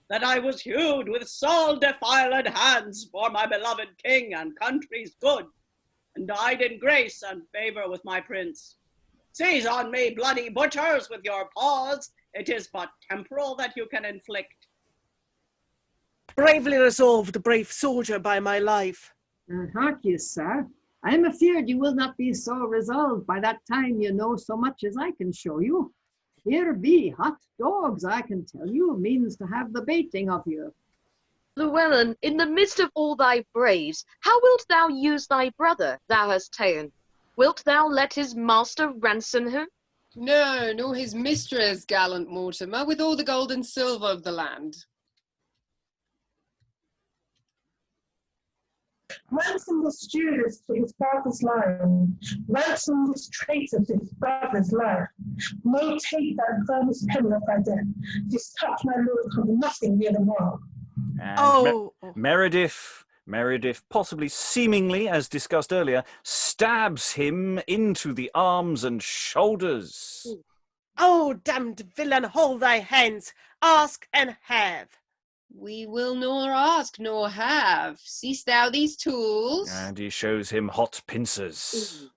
that I was hewed with soul-defiled hands for my beloved king and country's good, and died in grace and favour with my prince. Seize on me, bloody butchers, with your paws. It is but temporal that you can inflict. Bravely resolved, brave soldier, by my life. Hark you, sir. I am afeard you will not be so resolved by that time you know so much as I can show you. Here be hot dogs, I can tell you, means to have the baiting of you. Llewellyn, in the midst of all thy braves, how wilt thou use thy brother thou hast ta'en? Wilt thou let his master ransom him? No, nor his mistress, gallant Mortimer, with all the gold and silver of the land. Ransom the stewardess to his father's line. Ransom this traitor to his brother's life. No, take that furnace pen of thy death. This touch, my lord, comes nothing near the mark. And Meredith, possibly seemingly, as discussed earlier, stabs him into the arms and shoulders. Oh, damned villain, hold thy hands. Ask and have. We will nor ask nor have. Seest thou these tools? And he shows him hot pincers.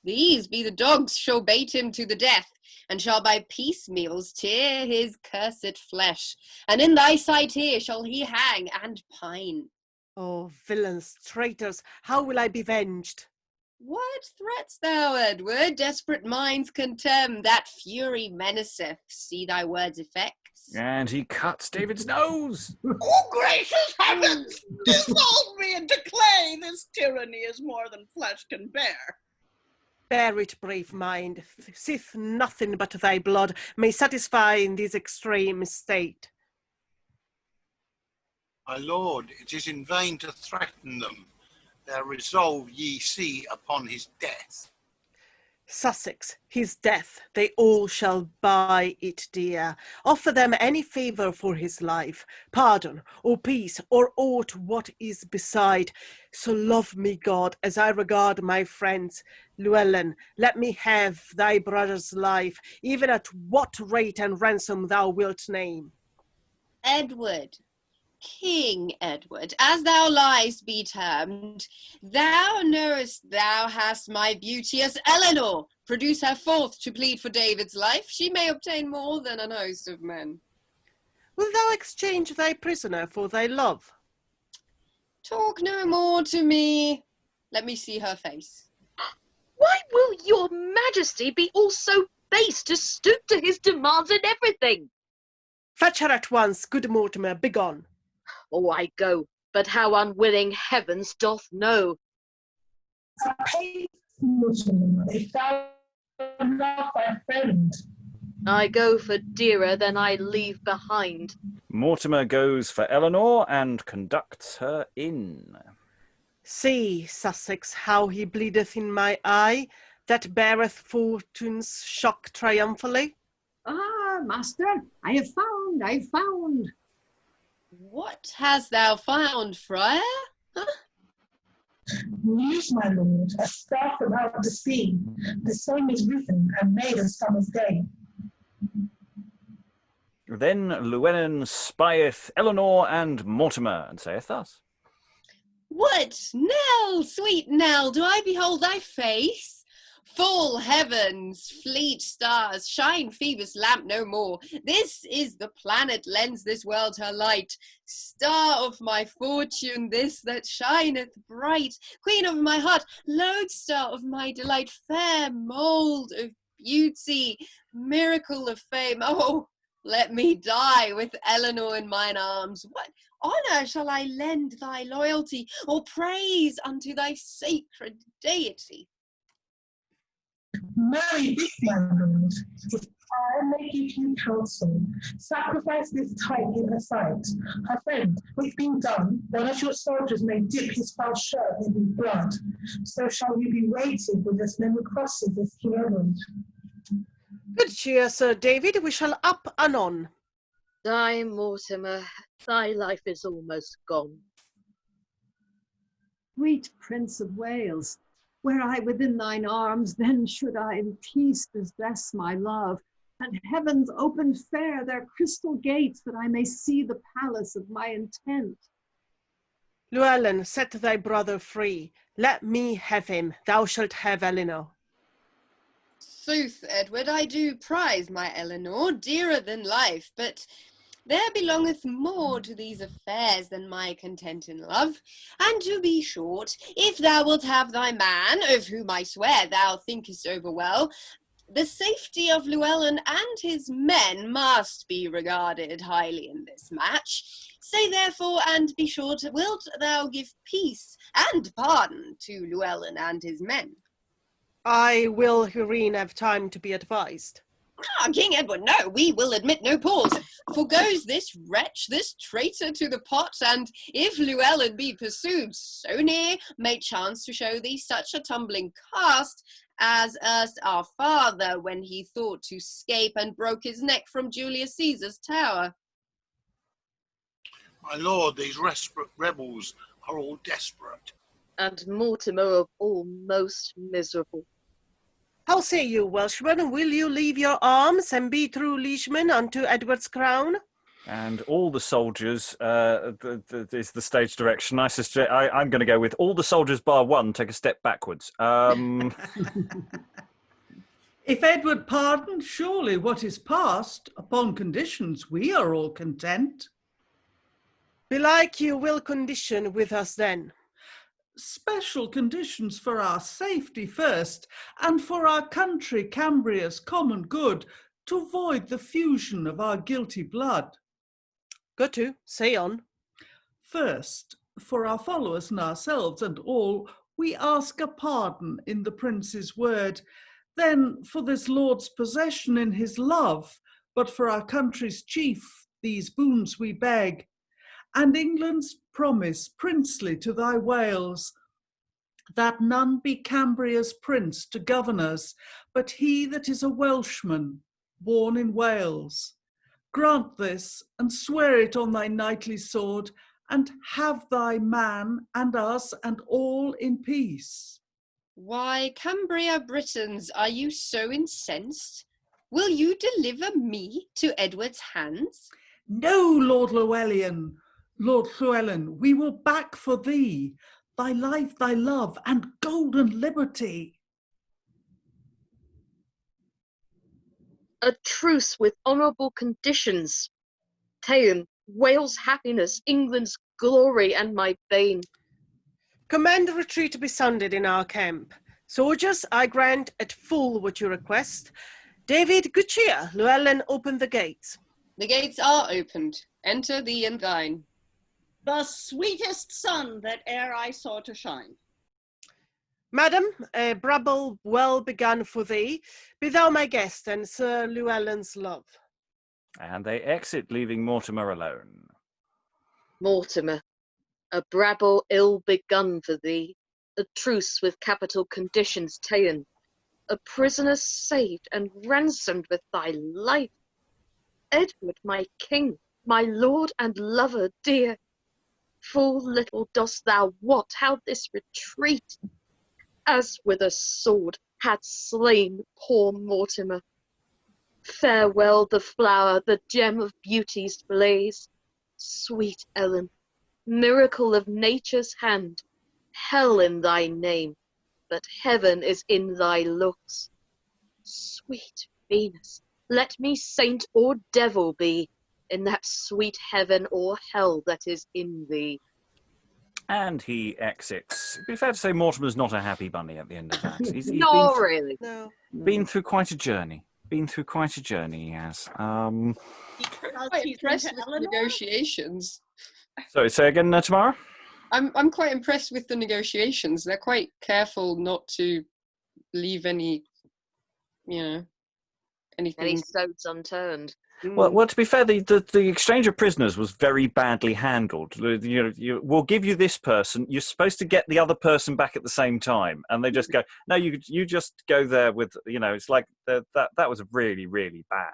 These be the dogs shall bait him to the death, and shall by piecemeals tear his cursed flesh. And in thy sight here shall he hang and pine. Oh, villains, traitors, how will I be venged? What threats thou, Edward? Desperate minds contemn, that fury menaceth. See thy words' effects. And he cuts David's nose. Oh, gracious heavens! Dissolve me into clay! This tyranny is more than flesh can bear. Bear it, brave mind. Sith nothing but thy blood may satisfy in this extreme state. My lord, it is in vain to threaten them. Their resolve ye see upon his death. Sussex, his death, they all shall buy it dear. Offer them any favour for his life, pardon, or peace, or aught what is beside. So love me, God, as I regard my friends. Llewellyn, let me have thy brother's life, even at what rate and ransom thou wilt name. Edward, King Edward, as thou liest be termed, thou knowest thou hast my beauteous Elinor. Produce her forth to plead for David's life. She may obtain more than an host of men. Wilt thou exchange thy prisoner for thy love? Talk no more to me. Let me see her face. Why will your majesty be all so base to stoop to his demands in everything? Fetch her at once, good Mortimer, begone. Oh, I go, but how unwilling heavens doth know. If thou love thy friend. I go for dearer than I leave behind. Mortimer goes for Elinor and conducts her in. See, Sussex, how he bleedeth in my eye, that beareth fortune's shock triumphantly. Ah, master, I've found. What hast thou found, Friar? Huh? News, my lord, a star from out the sea. The same is written and made of summer's day. Then Llewellyn spieth Elinor and Mortimer, and saith thus. What, Nell, sweet Nell, do I behold thy face? Full heavens, fleet stars, shine Phoebus' lamp no more. This is the planet lends this world her light. Star of my fortune, this that shineth bright. Queen of my heart, lodestar of my delight. Fair mould of beauty, miracle of fame. Oh, let me die with Elinor in mine arms. What honour shall I lend thy loyalty, or praise unto thy sacred deity? Marry this, my lord, if I may give you counsel. Sacrifice this type in her sight. Her friend, which being done, one of your soldiers may dip his foul shirt in his blood. So shall you be weighted with as many crosses as King Edmund. Good cheer, Sir David, we shall up anon. Die, Mortimer, thy life is almost gone. Sweet Prince of Wales, were I within thine arms, then should I in peace possess my love, and heavens open fair their crystal gates, that I may see the palace of my intent. Llewellyn, set thy brother free. Let me have him. Thou shalt have Elinor. Sooth, Edward, I do prize my Elinor dearer than life, but there belongeth more to these affairs than my content in love. And to be short, if thou wilt have thy man, of whom I swear thou thinkest over well, the safety of Llewellyn and his men must be regarded highly in this match. Say therefore, and be short, wilt thou give peace and pardon to Llewellyn and his men? I will, Irene, have time to be advised. Ah, King Edward, no, we will admit no pause. Forgoes this wretch, this traitor to the pot, and if Llewellyn be pursued so near, may chance to show thee such a tumbling cast as erst our father when he thought to scape and broke his neck from Julius Caesar's tower. My lord, these rebels are all desperate. And Mortimer of all most miserable. How say you, Welshman? Will you leave your arms and be true liegemen unto Edward's crown? And all the soldiers is the stage direction. I'm going to go with all the soldiers bar one take a step backwards. If Edward pardon, surely what is past, upon conditions we are all content. Belike you will condition with us then. Special conditions for our safety first, and for our country Cambria's common good, to avoid the fusion of our guilty blood. Go to, say on. First, for our followers and ourselves and all, we ask a pardon in the prince's word. Then for this lord's possession in his love, but for our country's chief, these boons we beg. And England's promise princely to thy Wales, that none be Cambria's prince to govern us, but he that is a Welshman, born in Wales. Grant this, and swear it on thy knightly sword, and have thy man, and us, and all in peace. Why, Cambria Britons, are you so incensed? Will you deliver me to Edward's hands? No, Lord Llewellyn, we will back for thee, thy life, thy love, and golden liberty. A truce with honourable conditions. Teian, Wales' happiness, England's glory, and my bane. Command the retreat to be sounded in our camp. Soldiers, I grant at full what you request. David, good cheer. Llewellyn, open the gates. The gates are opened. Enter thee and thine. The sweetest sun that e'er I saw to shine. Madam, a brabble well begun for thee. Be thou my guest and Sir Llewellyn's love. And they exit, leaving Mortimer alone. Mortimer, a brabble ill begun for thee, a truce with capital conditions ta'en, a prisoner saved and ransomed with thy life. Edward, my king, my lord and lover dear, full little dost thou wot how this retreat, as with a sword, had slain poor Mortimer. Farewell the flower, the gem of beauty's blaze, sweet Ellen, miracle of nature's hand, hell in thy name, but heaven is in thy looks. Sweet Venus, let me saint or devil be, in that sweet heaven or hell that is in thee. And he exits. It'd be fair to say Mortimer's not a happy bunny at the end of that. He's Not really. No. been through quite a journey. He has. Quite impressed with the negotiations. Sorry, say again, Tamara? I'm quite impressed with the negotiations. They're quite careful not to leave any, anything. Any stones unturned. Well, to be fair, the exchange of prisoners was very badly handled. We'll give you this person. You're supposed to get the other person back at the same time, and they just go, no, you just go there with, it's like that was a really, really bad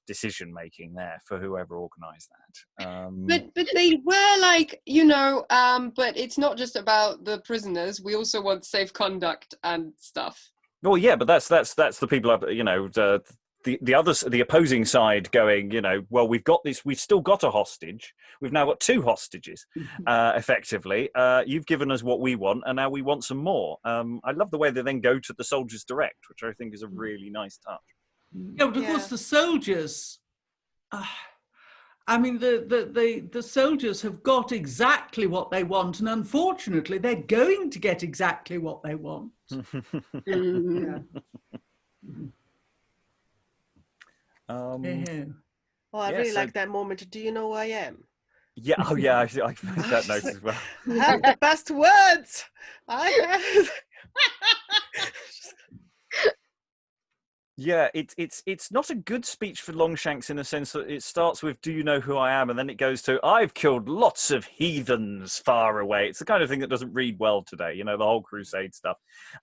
decision making there for whoever organised that. But they were like, but it's not just about the prisoners. We also want safe conduct and stuff. Well, yeah, but that's the people, the opposing side going, well, we've still got a hostage. We've now got 2 hostages, effectively. You've given us what we want, and now we want some more. I love the way they then go to the soldiers direct, which I think is a really nice touch. Yeah, but of course the soldiers, the soldiers have got exactly what they want, and unfortunately they're going to get exactly what they want. I really like that moment. Do you know who I am? Yeah, I made that note as well. I have the best words. I have. Yeah, it's not a good speech for Longshanks in a sense that it starts with "Do you know who I am?" and then it goes to "I've killed lots of heathens far away." It's the kind of thing that doesn't read well today. The whole crusade stuff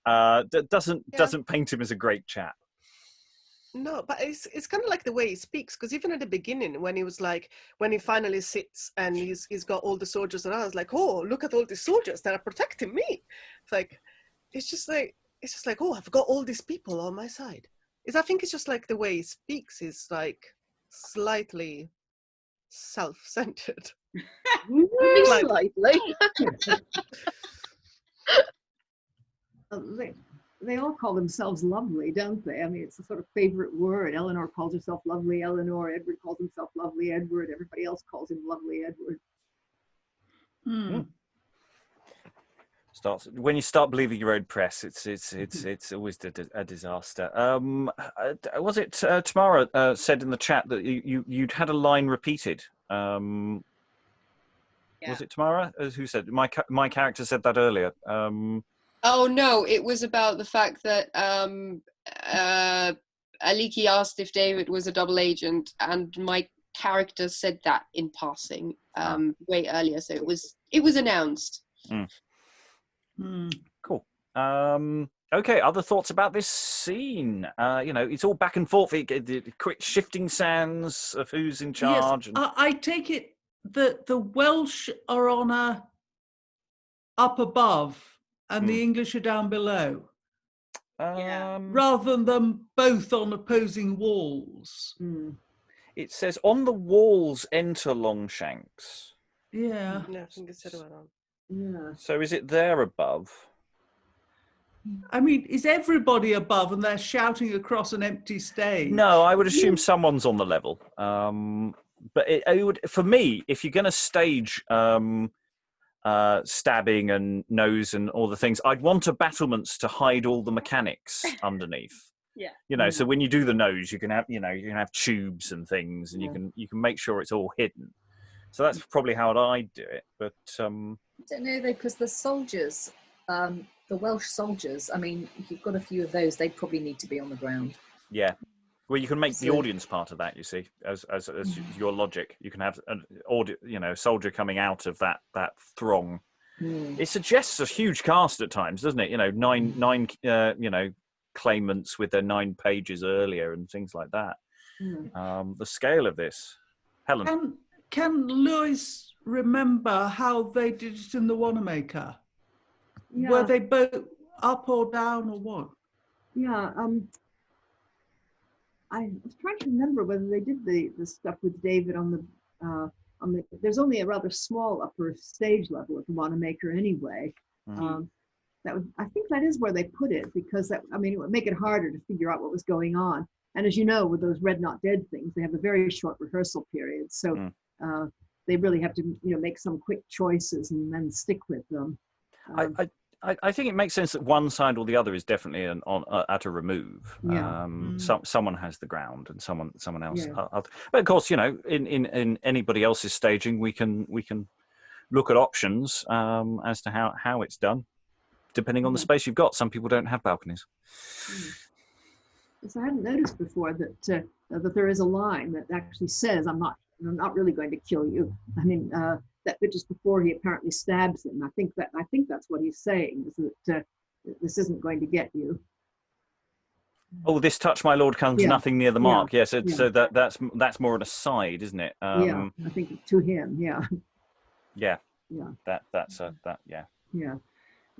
doesn't paint him as a great chap. No, but it's kind of like the way he speaks, because even at the beginning, when he finally sits and he's got all the soldiers around, it's like, oh, look at all the soldiers that are protecting me. It's just like, oh, I've got all these people on my side. I think it's just like the way he speaks is like slightly self-centered. Slightly. They all call themselves lovely, don't they? I mean, it's a sort of favorite word. Elinor calls herself lovely Elinor. Edward calls himself lovely Edward. Everybody else calls him lovely Edward. When you start believing your own press, it's always a disaster. Was it Tamara said in the chat that you'd had a line repeated? Was it Tamara who said my character said that earlier? Oh no, it was about the fact that Aliki asked if David was a double agent, and my character said that in passing way earlier, so it was announced. Cool. Okay, other thoughts about this scene? It's all back and forth. Quick shifting sands of who's in charge. Yes, I take it that the Welsh are on up above and the English are down below. Rather than them both on opposing walls. It says on the walls enter Longshanks. Yeah. No, I think it's the other way around. Yeah. So is it there above? I mean, is everybody above and they're shouting across an empty stage? No, I would assume someone's on the level. But it would, for me, if you're going to stage stabbing and nose and all the things, I'd want a battlements to hide all the mechanics underneath. Yeah. So when you do the nose, you can have tubes and things, and you can make sure it's all hidden. So that's probably how I'd do it. But I don't know though, because the soldiers, the Welsh soldiers, I mean, if you've got a few of those, they probably need to be on the ground. Yeah. Well, you can make the audience part of that, you see, as your logic. You can have an soldier coming out of that throng. It suggests a huge cast at times, doesn't it? Nine claimants with their 9 pages earlier and things like that. The scale of this. Helen. Can Lois remember how they did it in the Wanamaker? Yeah. Were they both up or down or what? Yeah. I was trying to remember whether they did the stuff with David on the there's only a rather small upper stage level at the Wanamaker anyway. I think that is where they put it, because it would make it harder to figure out what was going on. And as you know, with those Red Not Dead things, they have a very short rehearsal period. So they really have to, make some quick choices and then stick with them. I think it makes sense that one side or the other is definitely at a remove. Yeah. Someone has the ground and someone else. Yeah. But of course, in anybody else's staging, we can look at options as to how it's done, depending on the space you've got. Some people don't have balconies. So I hadn't noticed before that there is a line that actually says, "I'm not really going to kill you." I mean, that bit just before he apparently stabs him. I think that's what he's saying, is that this isn't going to get you. Oh, this touch, my lord, comes nothing near the mark. Yes, so that's more an aside, isn't it? I think to him. Yeah. Yeah. Yeah. That's that. Yeah. Yeah.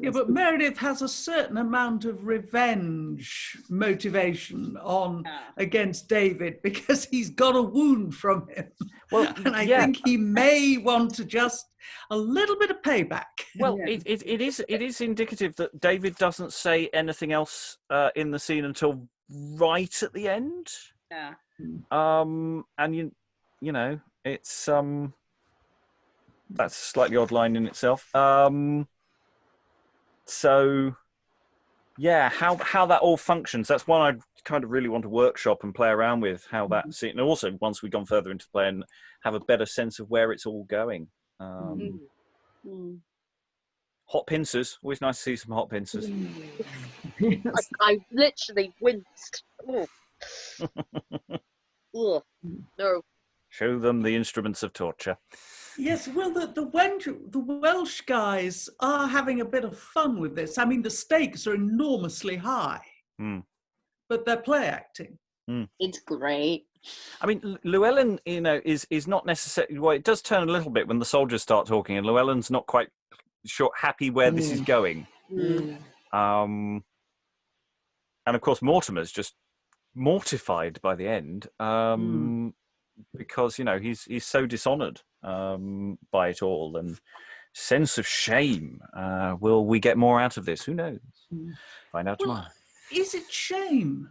Yeah, but Meredith has a certain amount of revenge motivation on against David because he's got a wound from him. Well, and I think he may want to just a little bit of payback. Well, it is indicative that David doesn't say anything else in the scene until right at the end. Yeah. And you know, it's that's a slightly odd line in itself. So yeah, how that all functions, that's one I kind of really want to workshop and play around with, how that scene, and also once we've gone further into play and have a better sense of where it's all going. Hot pincers, always nice to see some hot pincers. I literally winced. Ugh. No. Show them the instruments of torture. Yes, well, the Welsh guys are having a bit of fun with this. I mean, the stakes are enormously high, but they're play acting. It's great. I mean, Llewellyn, you know, is not necessarily. Well, it does turn a little bit when the soldiers start talking, and Llewellyn's not quite happy where this is going. And of course, Mortimer's just mortified by the end, because you know he's so dishonoured by it all, and sense of shame. Will we get more out of this? Who knows? Find out tomorrow. Is it shame,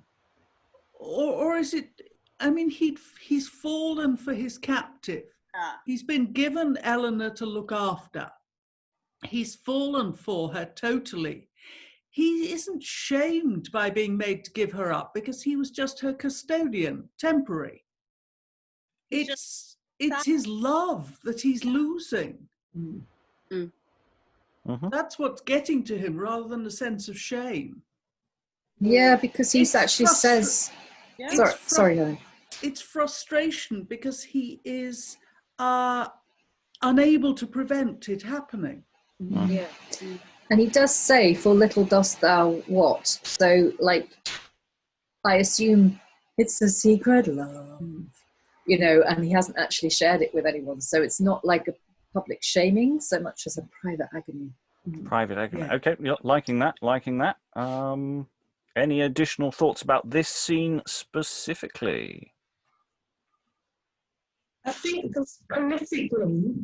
or is it? I mean, he's fallen for his captive. He's been given Elinor to look after. He's fallen for her totally. He isn't shamed by being made to give her up because he was just her custodian, temporary. It's his love that he's losing. That's what's getting to him rather than a sense of shame. Yeah, because he actually says... Sorry, Helen. It's frustration because he is unable to prevent it happening. Yeah. And he does say, "For little dost thou what?" So, like, I assume it's a secret love, you know, and he hasn't actually shared it with anyone. So it's not like a public shaming so much as a private agony. Private agony. Yeah. Okay, liking that. Any additional thoughts about this scene specifically? I think politically,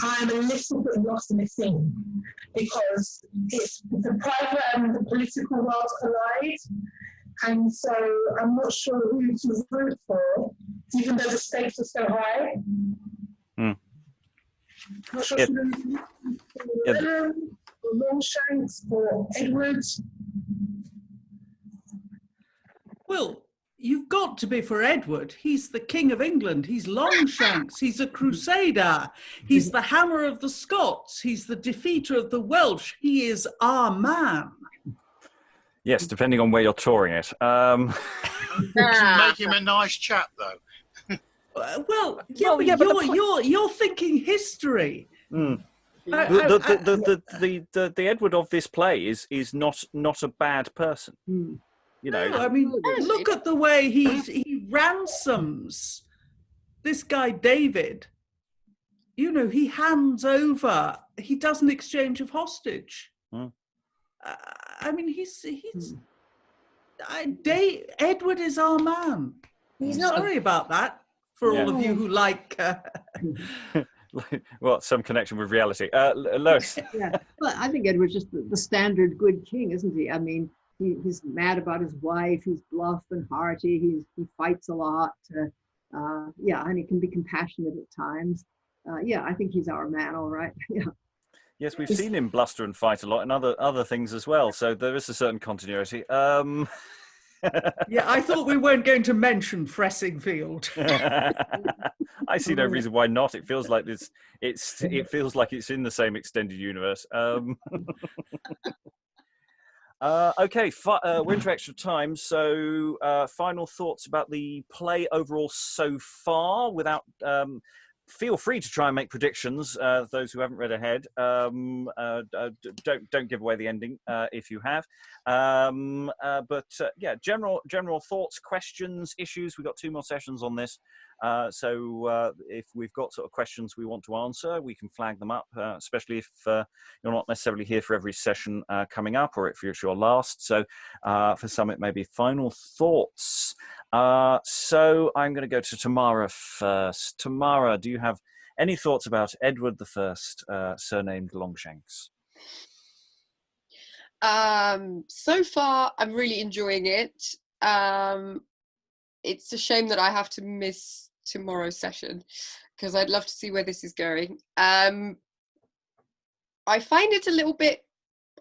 I'm a little bit lost in the scene because it's the private and the political worlds collide, and so I'm not sure who to root for, even though the stakes are so high. Not sure or Longshanks or Edward. Well, you've got to be for Edward. He's the King of England. He's Longshanks. He's a crusader. He's the hammer of the Scots. He's the defeater of the Welsh. He is our man. Yes, depending on where you're touring it. Make him a nice chap, though. You're thinking history. The Edward of this play is not a bad person. You know, no, I mean, look at the way he ransoms this guy David. You know, he hands over. He does an exchange of hostage. I mean, Edward is our man. He's not sorry about that for all of you who like. Well, some connection with reality. Lois. Yeah, well, I think Edward's just the standard good king, isn't he? I mean. He's mad about his wife. He's bluff and hearty. He fights a lot. And he can be compassionate at times. I think he's our man, all right. Yeah. Yes, we've seen him bluster and fight a lot, and other things as well. So there is a certain continuity. Yeah, I thought we weren't going to mention Fressingfield. I see no reason why not. It feels like this. It feels like it's in the same extended universe. Okay, we're into extra time, so final thoughts about the play overall so far. Without, feel free to try and make predictions. Those who haven't read ahead, don't give away the ending if you have. But general thoughts, questions, issues. We've got 2 more sessions on this. So if we've got sort of questions we want to answer, we can flag them up, especially if you're not necessarily here for every session coming up, or if it's your last. So for some, it may be final thoughts. So I'm going to go to Tamara first. Tamara, do you have any thoughts about Edward I, surnamed Longshanks? So far, I'm really enjoying it. It's a shame that I have to miss tomorrow's session because I'd love to see where this is going. I find it a little bit.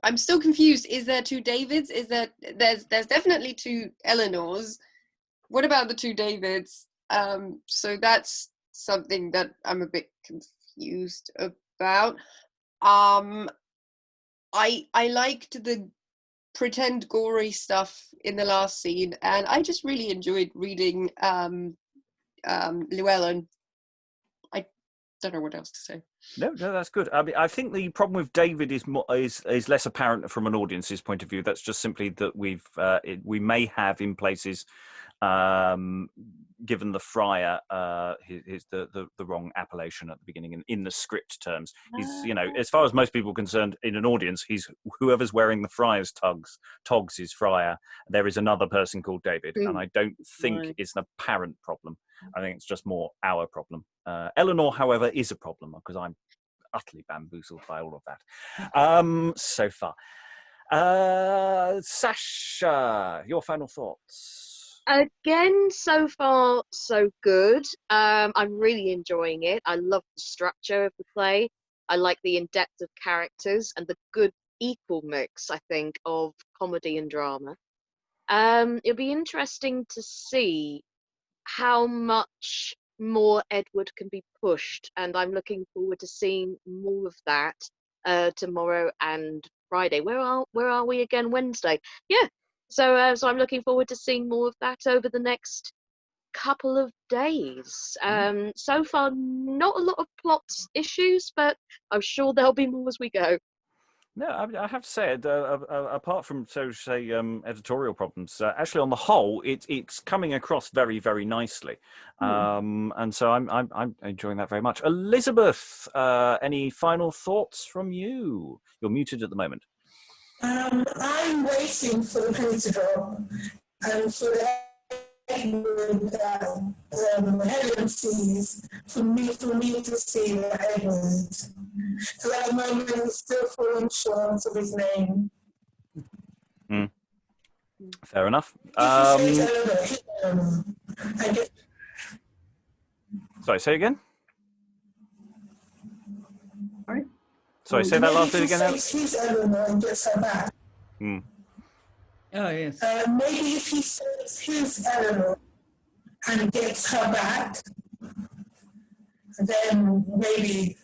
I'm still confused. Is there two Davids? There's definitely two Elinors. What about the two Davids? So that's something that I'm a bit confused about. I liked the pretend gory stuff in the last scene, and I just really enjoyed reading Llewellyn. I don't know what else to say. No, that's good. I mean, I think the problem with David is less apparent from an audience's point of view. That's just simply that we may have in places given the Friar the wrong appellation at the beginning in the script terms. He's, as far as most people are concerned in an audience, he's whoever's wearing the Friar's togs is Friar. There is another person called David, and I don't think it's an apparent problem. I think it's just more our problem. Elinor, however, is a problem because I'm utterly bamboozled by all of that so far. Sascha, your final thoughts? Again, so far, so good. I'm really enjoying it. I love the structure of the play. I like the in-depth of characters and the good equal mix, I think, of comedy and drama. It'll be interesting to see how much more Edward can be pushed, and I'm looking forward to seeing more of that tomorrow and Friday. Where are we again? Wednesday. Yeah. So I'm looking forward to seeing more of that over the next couple of days. So far, not a lot of plot issues, but I'm sure there'll be more as we go. No, I have to say, apart from editorial problems, actually on the whole, it's coming across very, very nicely, and so I'm enjoying that very much. Elizabeth, any final thoughts from you? You're muted at the moment. I'm waiting for the penny to drop and for the Helen sees for me to see the Edmund. So at the moment he's still falling short of his name. Fair enough. Sorry, say again? Sorry, say that last bit again. He's Elinor and gets her back. Oh, yes. Maybe if he says he's Elinor and gets her back, then maybe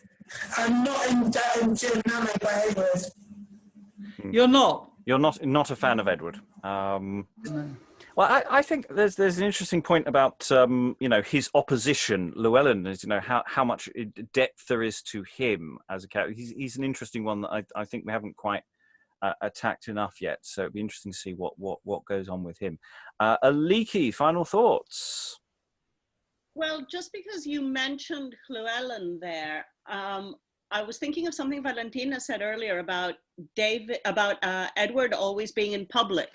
I'm not enamored by Edward. You're not? You're not a fan of Edward. No. Well, I think there's an interesting point about his opposition, Llewellyn. Is how much depth there is to him as a character. He's an interesting one that I think we haven't quite attacked enough yet. So it'd be interesting to see what goes on with him. Aliki, final thoughts? Well, just because you mentioned Llewellyn there, I was thinking of something Valentina said earlier about Edward always being in public.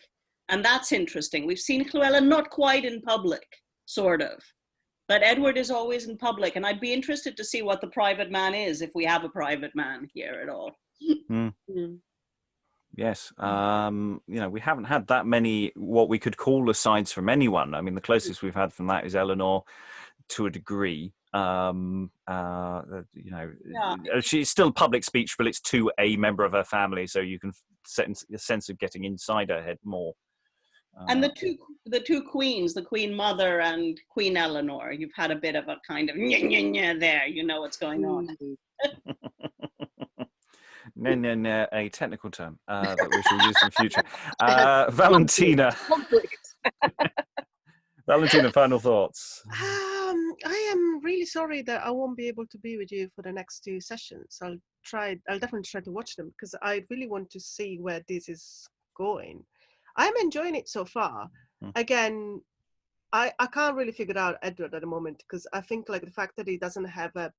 And that's interesting. We've seen Llewellyn not quite in public, sort of. But Edward is always in public. And I'd be interested to see what the private man is, if we have a private man here at all. Yes. We haven't had that many what we could call asides from anyone. I mean, the closest we've had from that is Elinor to a degree. She's still public speech, but it's to a member of her family. So you can sense a sense of getting inside her head more. And the two queens, the Queen Mother and Queen Elinor, you've had a bit of a kind of there. You know what's going on. No, a technical term that we shall use in the future. Valentina. Valentina, final thoughts. I am really sorry that I won't be able to be with you for the next two sessions. I'll definitely try to watch them because I really want to see where this is going. I'm enjoying it so far. Again, I can't really figure out Edward at the moment, because I think like the fact that he doesn't have a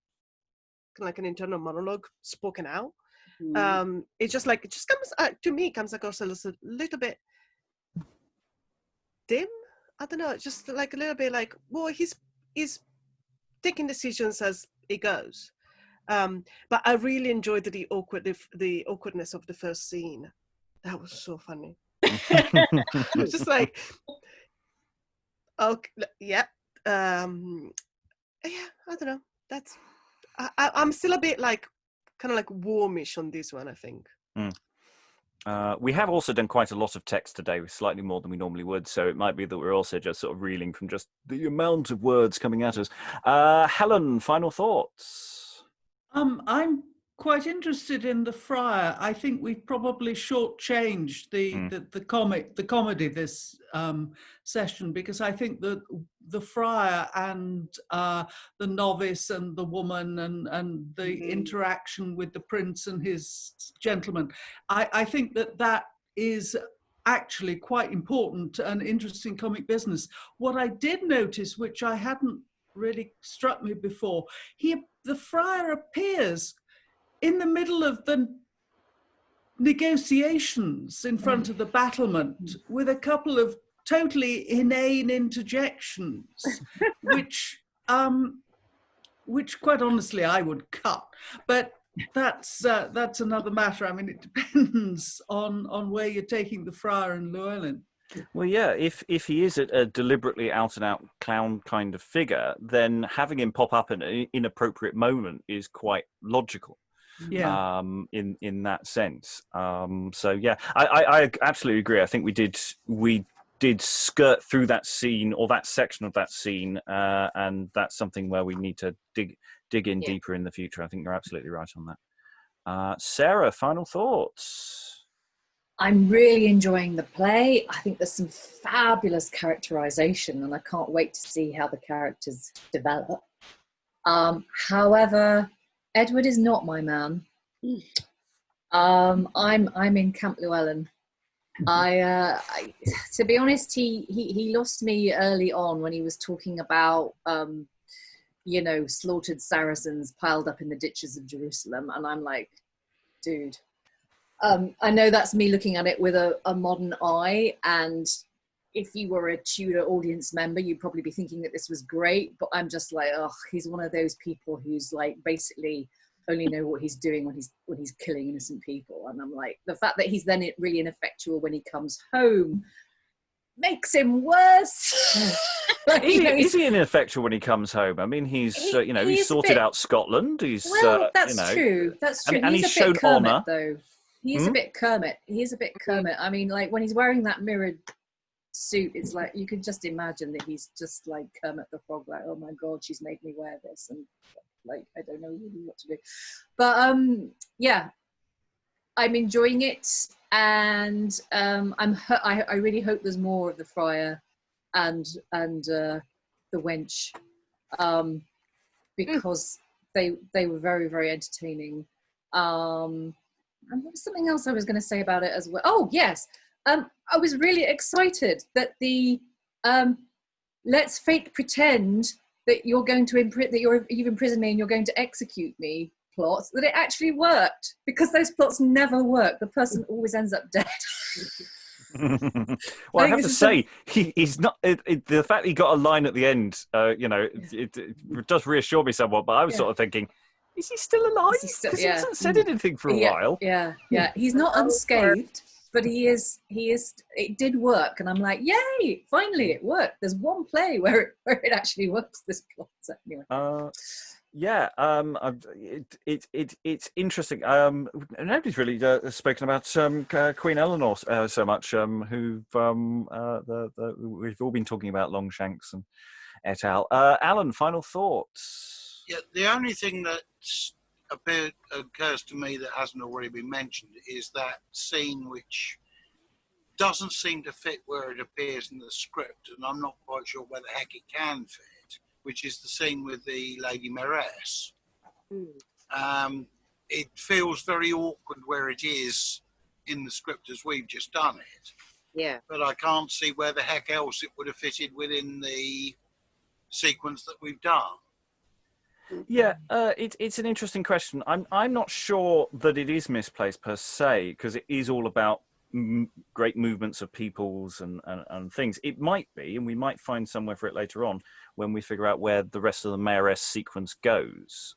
like an internal monologue spoken out, it's just like, it just comes to me, comes across a little bit dim. I don't know, just like a little bit like, well, he's taking decisions as he goes. But I really enjoyed the awkwardness of the first scene. That was so funny. Just like, okay, yeah, yeah. I don't know. That's I'm still a bit like kind of like warmish on this one, I think. We have also done quite a lot of text today, with slightly more than we normally would, so it might be that we're also just sort of reeling from just the amount of words coming at us. Helen, final thoughts? I'm quite interested in the Friar. I think we've probably shortchanged the comedy this session, because I think that the Friar and the novice and the woman and the interaction with the prince and his gentleman, I think that is actually quite important and interesting comic business. What I did notice, which I hadn't really struck me before, the Friar appears in the middle of the negotiations in front of the battlement with a couple of totally inane interjections, which quite honestly I would cut. But that's another matter. I mean, it depends on where you're taking the Friar and Llewellyn. Well, yeah, if he is a deliberately out-and-out clown kind of figure, then having him pop up in an inappropriate moment is quite logical. Yeah. In that sense. So yeah, I absolutely agree. I think we did skirt through that scene, or that section of that scene, and that's something where we need to dig in deeper in the future. I think you're absolutely right on that. Sarah, final thoughts? I'm really enjoying the play. I think there's some fabulous characterization, and I can't wait to see how the characters develop. However, Edward is not my man. I'm in Camp Llewellyn. To be honest, he lost me early on when he was talking about slaughtered Saracens piled up in the ditches of Jerusalem, and I'm like, dude. I know that's me looking at it with a modern eye, and if you were a Tudor audience member, you'd probably be thinking that this was great, but I'm just like, oh, he's one of those people who's like basically only know what he's doing when he's killing innocent people. And I'm like, the fact that he's then really ineffectual when he comes home makes him worse. Like, is he ineffectual when he comes home? I mean, he's sorted out Scotland. He's that's true. That's true. And he's shown a bit Kermit, honour, though. He's a bit Kermit. He's a bit Kermit. I mean, like when he's wearing that mirrored suit, it's like you can just imagine that he's just like Kermit the Frog. Like, oh my God, she's made me wear this, and like I don't know really what to do. But yeah, I'm enjoying it, and I really hope there's more of the Friar and the wench, because they were very, very entertaining. And there was something else I was going to say about it as well. Oh yes, I was really excited that the let's fake pretend that you're going to you've imprisoned me and you're going to execute me plots, that it actually worked, because those plots never work. The person always ends up dead. Well, I have to say, he's not. The fact he got a line at the end, it does reassure me somewhat. But I was sort of thinking, is he still alive? Because he hasn't said anything for a while. Yeah. He's not unscathed, but he is. It did work, and I'm like, yay! Finally, it worked. There's one play where it actually works. This plot, so anyway. It's interesting. Nobody's really spoken about Queen Elinor so much. We've all been talking about Longshanks and et al. Alan, final thoughts? Yeah, the only thing that occurs to me that hasn't already been mentioned is that scene which doesn't seem to fit where it appears in the script, and I'm not quite sure where the heck it can fit, which is the scene with the Lady Mayoress. It feels very awkward where it is in the script as we've just done it. Yeah. but I can't see where the heck else it would have fitted within the sequence that we've done. Yeah, it's an interesting question. I'm not sure that it is misplaced per se, because it is all about great movements of peoples and things. It might be, and we might find somewhere for it later on when we figure out where the rest of the Mayoress sequence goes.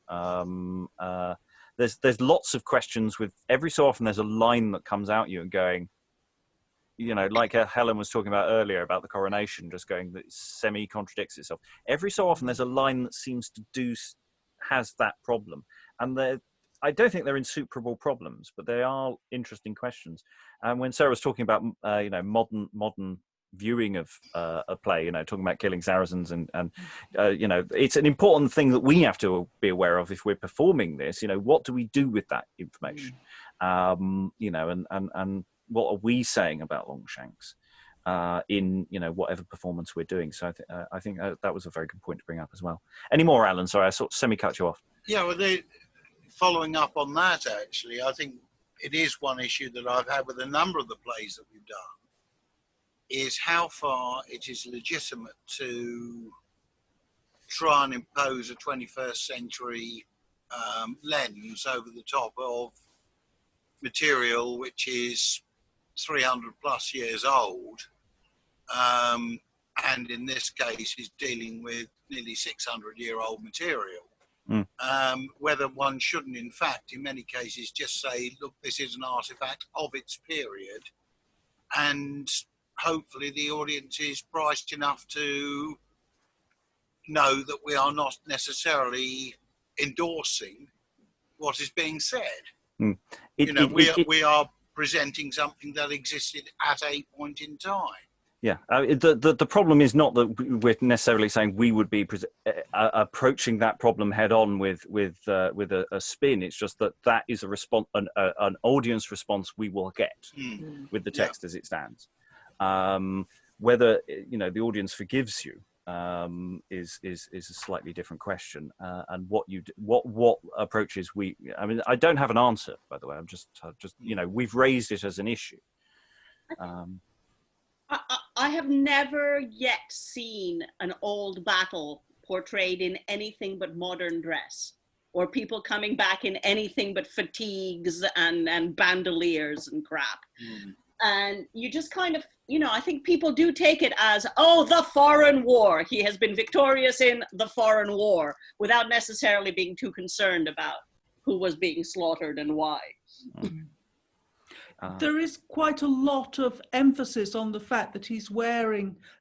There's lots of questions with every so often there's a line that comes out you and going, you know, like Helen was talking about earlier about the coronation, just going that semi-contradicts itself. Every so often there's a line that seems to has that problem. And I don't think they're insuperable problems, but they are interesting questions. And when Sarah was talking about, you know, modern viewing of a play, you know, talking about killing Saracens and you know, it's an important thing that we have to be aware of if we're performing this. You know, what do we do with that information? You know, and what are we saying about Longshanks in, you know, whatever performance we're doing? So I think that was a very good point to bring up as well. Any more, Alan? Sorry, I sort of semi-cut you off. Yeah, well, following up on that, actually, I think it is one issue that I've had with a number of the plays that we've done, is how far it is legitimate to try and impose a 21st century lens over the top of material which is 300 plus years old, and in this case is dealing with nearly 600-year-old material. Whether one shouldn't, in fact, in many cases, just say, look, this is an artifact of its period, and hopefully the audience is priced enough to know that we are not necessarily endorsing what is being said. We are presenting something that existed at a point in time. Yeah, the problem is not that we're necessarily saying we would be approaching that problem head on with a spin. It's just that is a response, an audience response we will get with the text as it stands. Whether, you know, the audience forgives you is a slightly different question. And what approaches I mean, I don't have an answer, by the way. I'm just you know, we've raised it as an issue. I have never yet seen an old battle portrayed in anything but modern dress, or people coming back in anything but fatigues and bandoliers and crap. And you just kind of, you know, I think people do take it as, oh, the foreign war. He has been victorious in the foreign war, without necessarily being too concerned about who was being slaughtered and why. There is quite a lot of emphasis on the fact that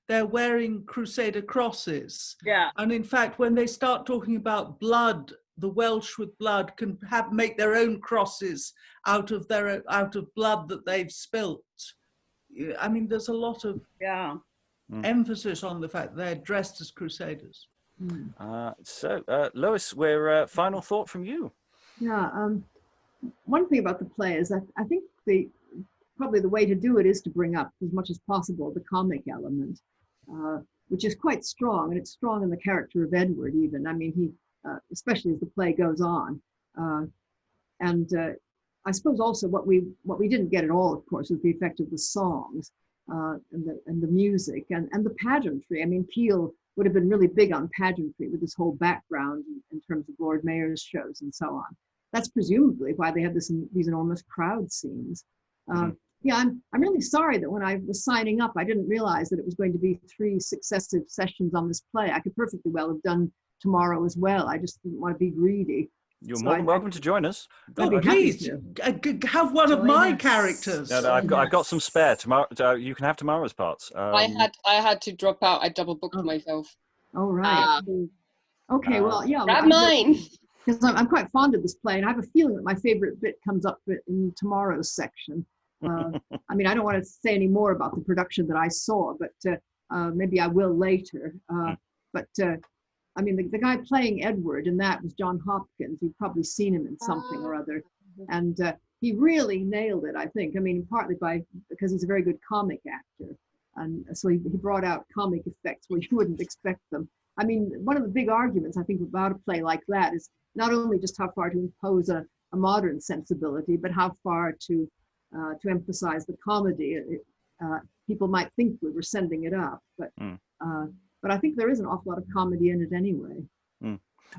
they're wearing Crusader crosses. Yeah. And in fact, when they start talking about blood, the Welsh with blood can make their own crosses out of blood that they've spilt. I mean, there's a lot of emphasis on the fact they're dressed as Crusaders. So, Lois, final thought from you. Yeah. One thing about the play is that I think probably the way to do it is to bring up as much as possible the comic element, which is quite strong, and it's strong in the character of Edward even. I mean, he, especially as the play goes on. And I suppose also what we didn't get at all, of course, was the effect of the songs and the music and the pageantry. I mean, Peele would have been really big on pageantry with this whole background in terms of Lord Mayor's shows and so on. That's presumably why they have these enormous crowd scenes. Yeah, I'm really sorry that when I was signing up, I didn't realize that it was going to be 3 successive sessions on this play. I could perfectly well have done tomorrow as well. I just didn't want to be greedy. You're more than welcome to join us. Please have one of my characters. No, I've got some spare. Tomorrow, you can have tomorrow's parts. I had to drop out. I double booked myself. Oh right. Okay. Well, yeah. Grab mine. Because I'm quite fond of this play, and I have a feeling that my favorite bit comes up in tomorrow's section. I mean, I don't want to say any more about the production that I saw, but maybe I will later. I mean, the guy playing Edward in that was John Hopkins. You've probably seen him in something or other. And he really nailed it, I think. I mean, partly because he's a very good comic actor. And so he brought out comic effects where you wouldn't expect them. I mean, one of the big arguments, I think, about a play like that is not only just how far to impose a modern sensibility, but how far to emphasize the comedy. people might think we were sending it up, but I think there is an awful lot of comedy in it anyway.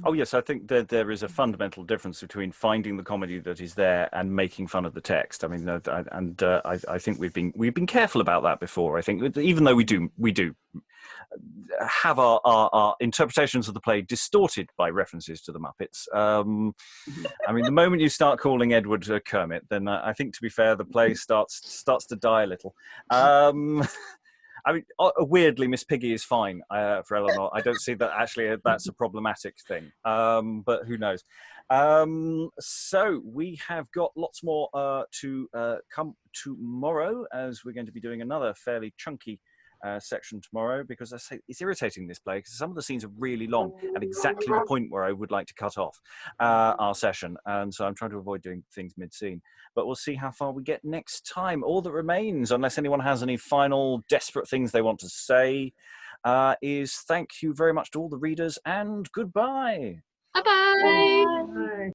Oh yes, I think that there is a fundamental difference between finding the comedy that is there and making fun of the text. I mean, I think we've been careful about that before. I think even though we do have our interpretations of the play distorted by references to the Muppets. I mean, the moment you start calling Edward Kermit, then I think, to be fair, the play starts to die a little. I mean, weirdly, Miss Piggy is fine for Elinor. I don't see that actually that's a problematic thing, but who knows? So we have got lots more to come tomorrow, as we're going to be doing another fairly chunky section tomorrow, because I say it's irritating, this play, because some of the scenes are really long at exactly the point where I would like to cut off our session, and so I'm trying to avoid doing things mid-scene. But we'll see how far we get next time. All that remains, unless anyone has any final desperate things they want to say, is thank you very much to all the readers, and goodbye. Bye-bye. Bye.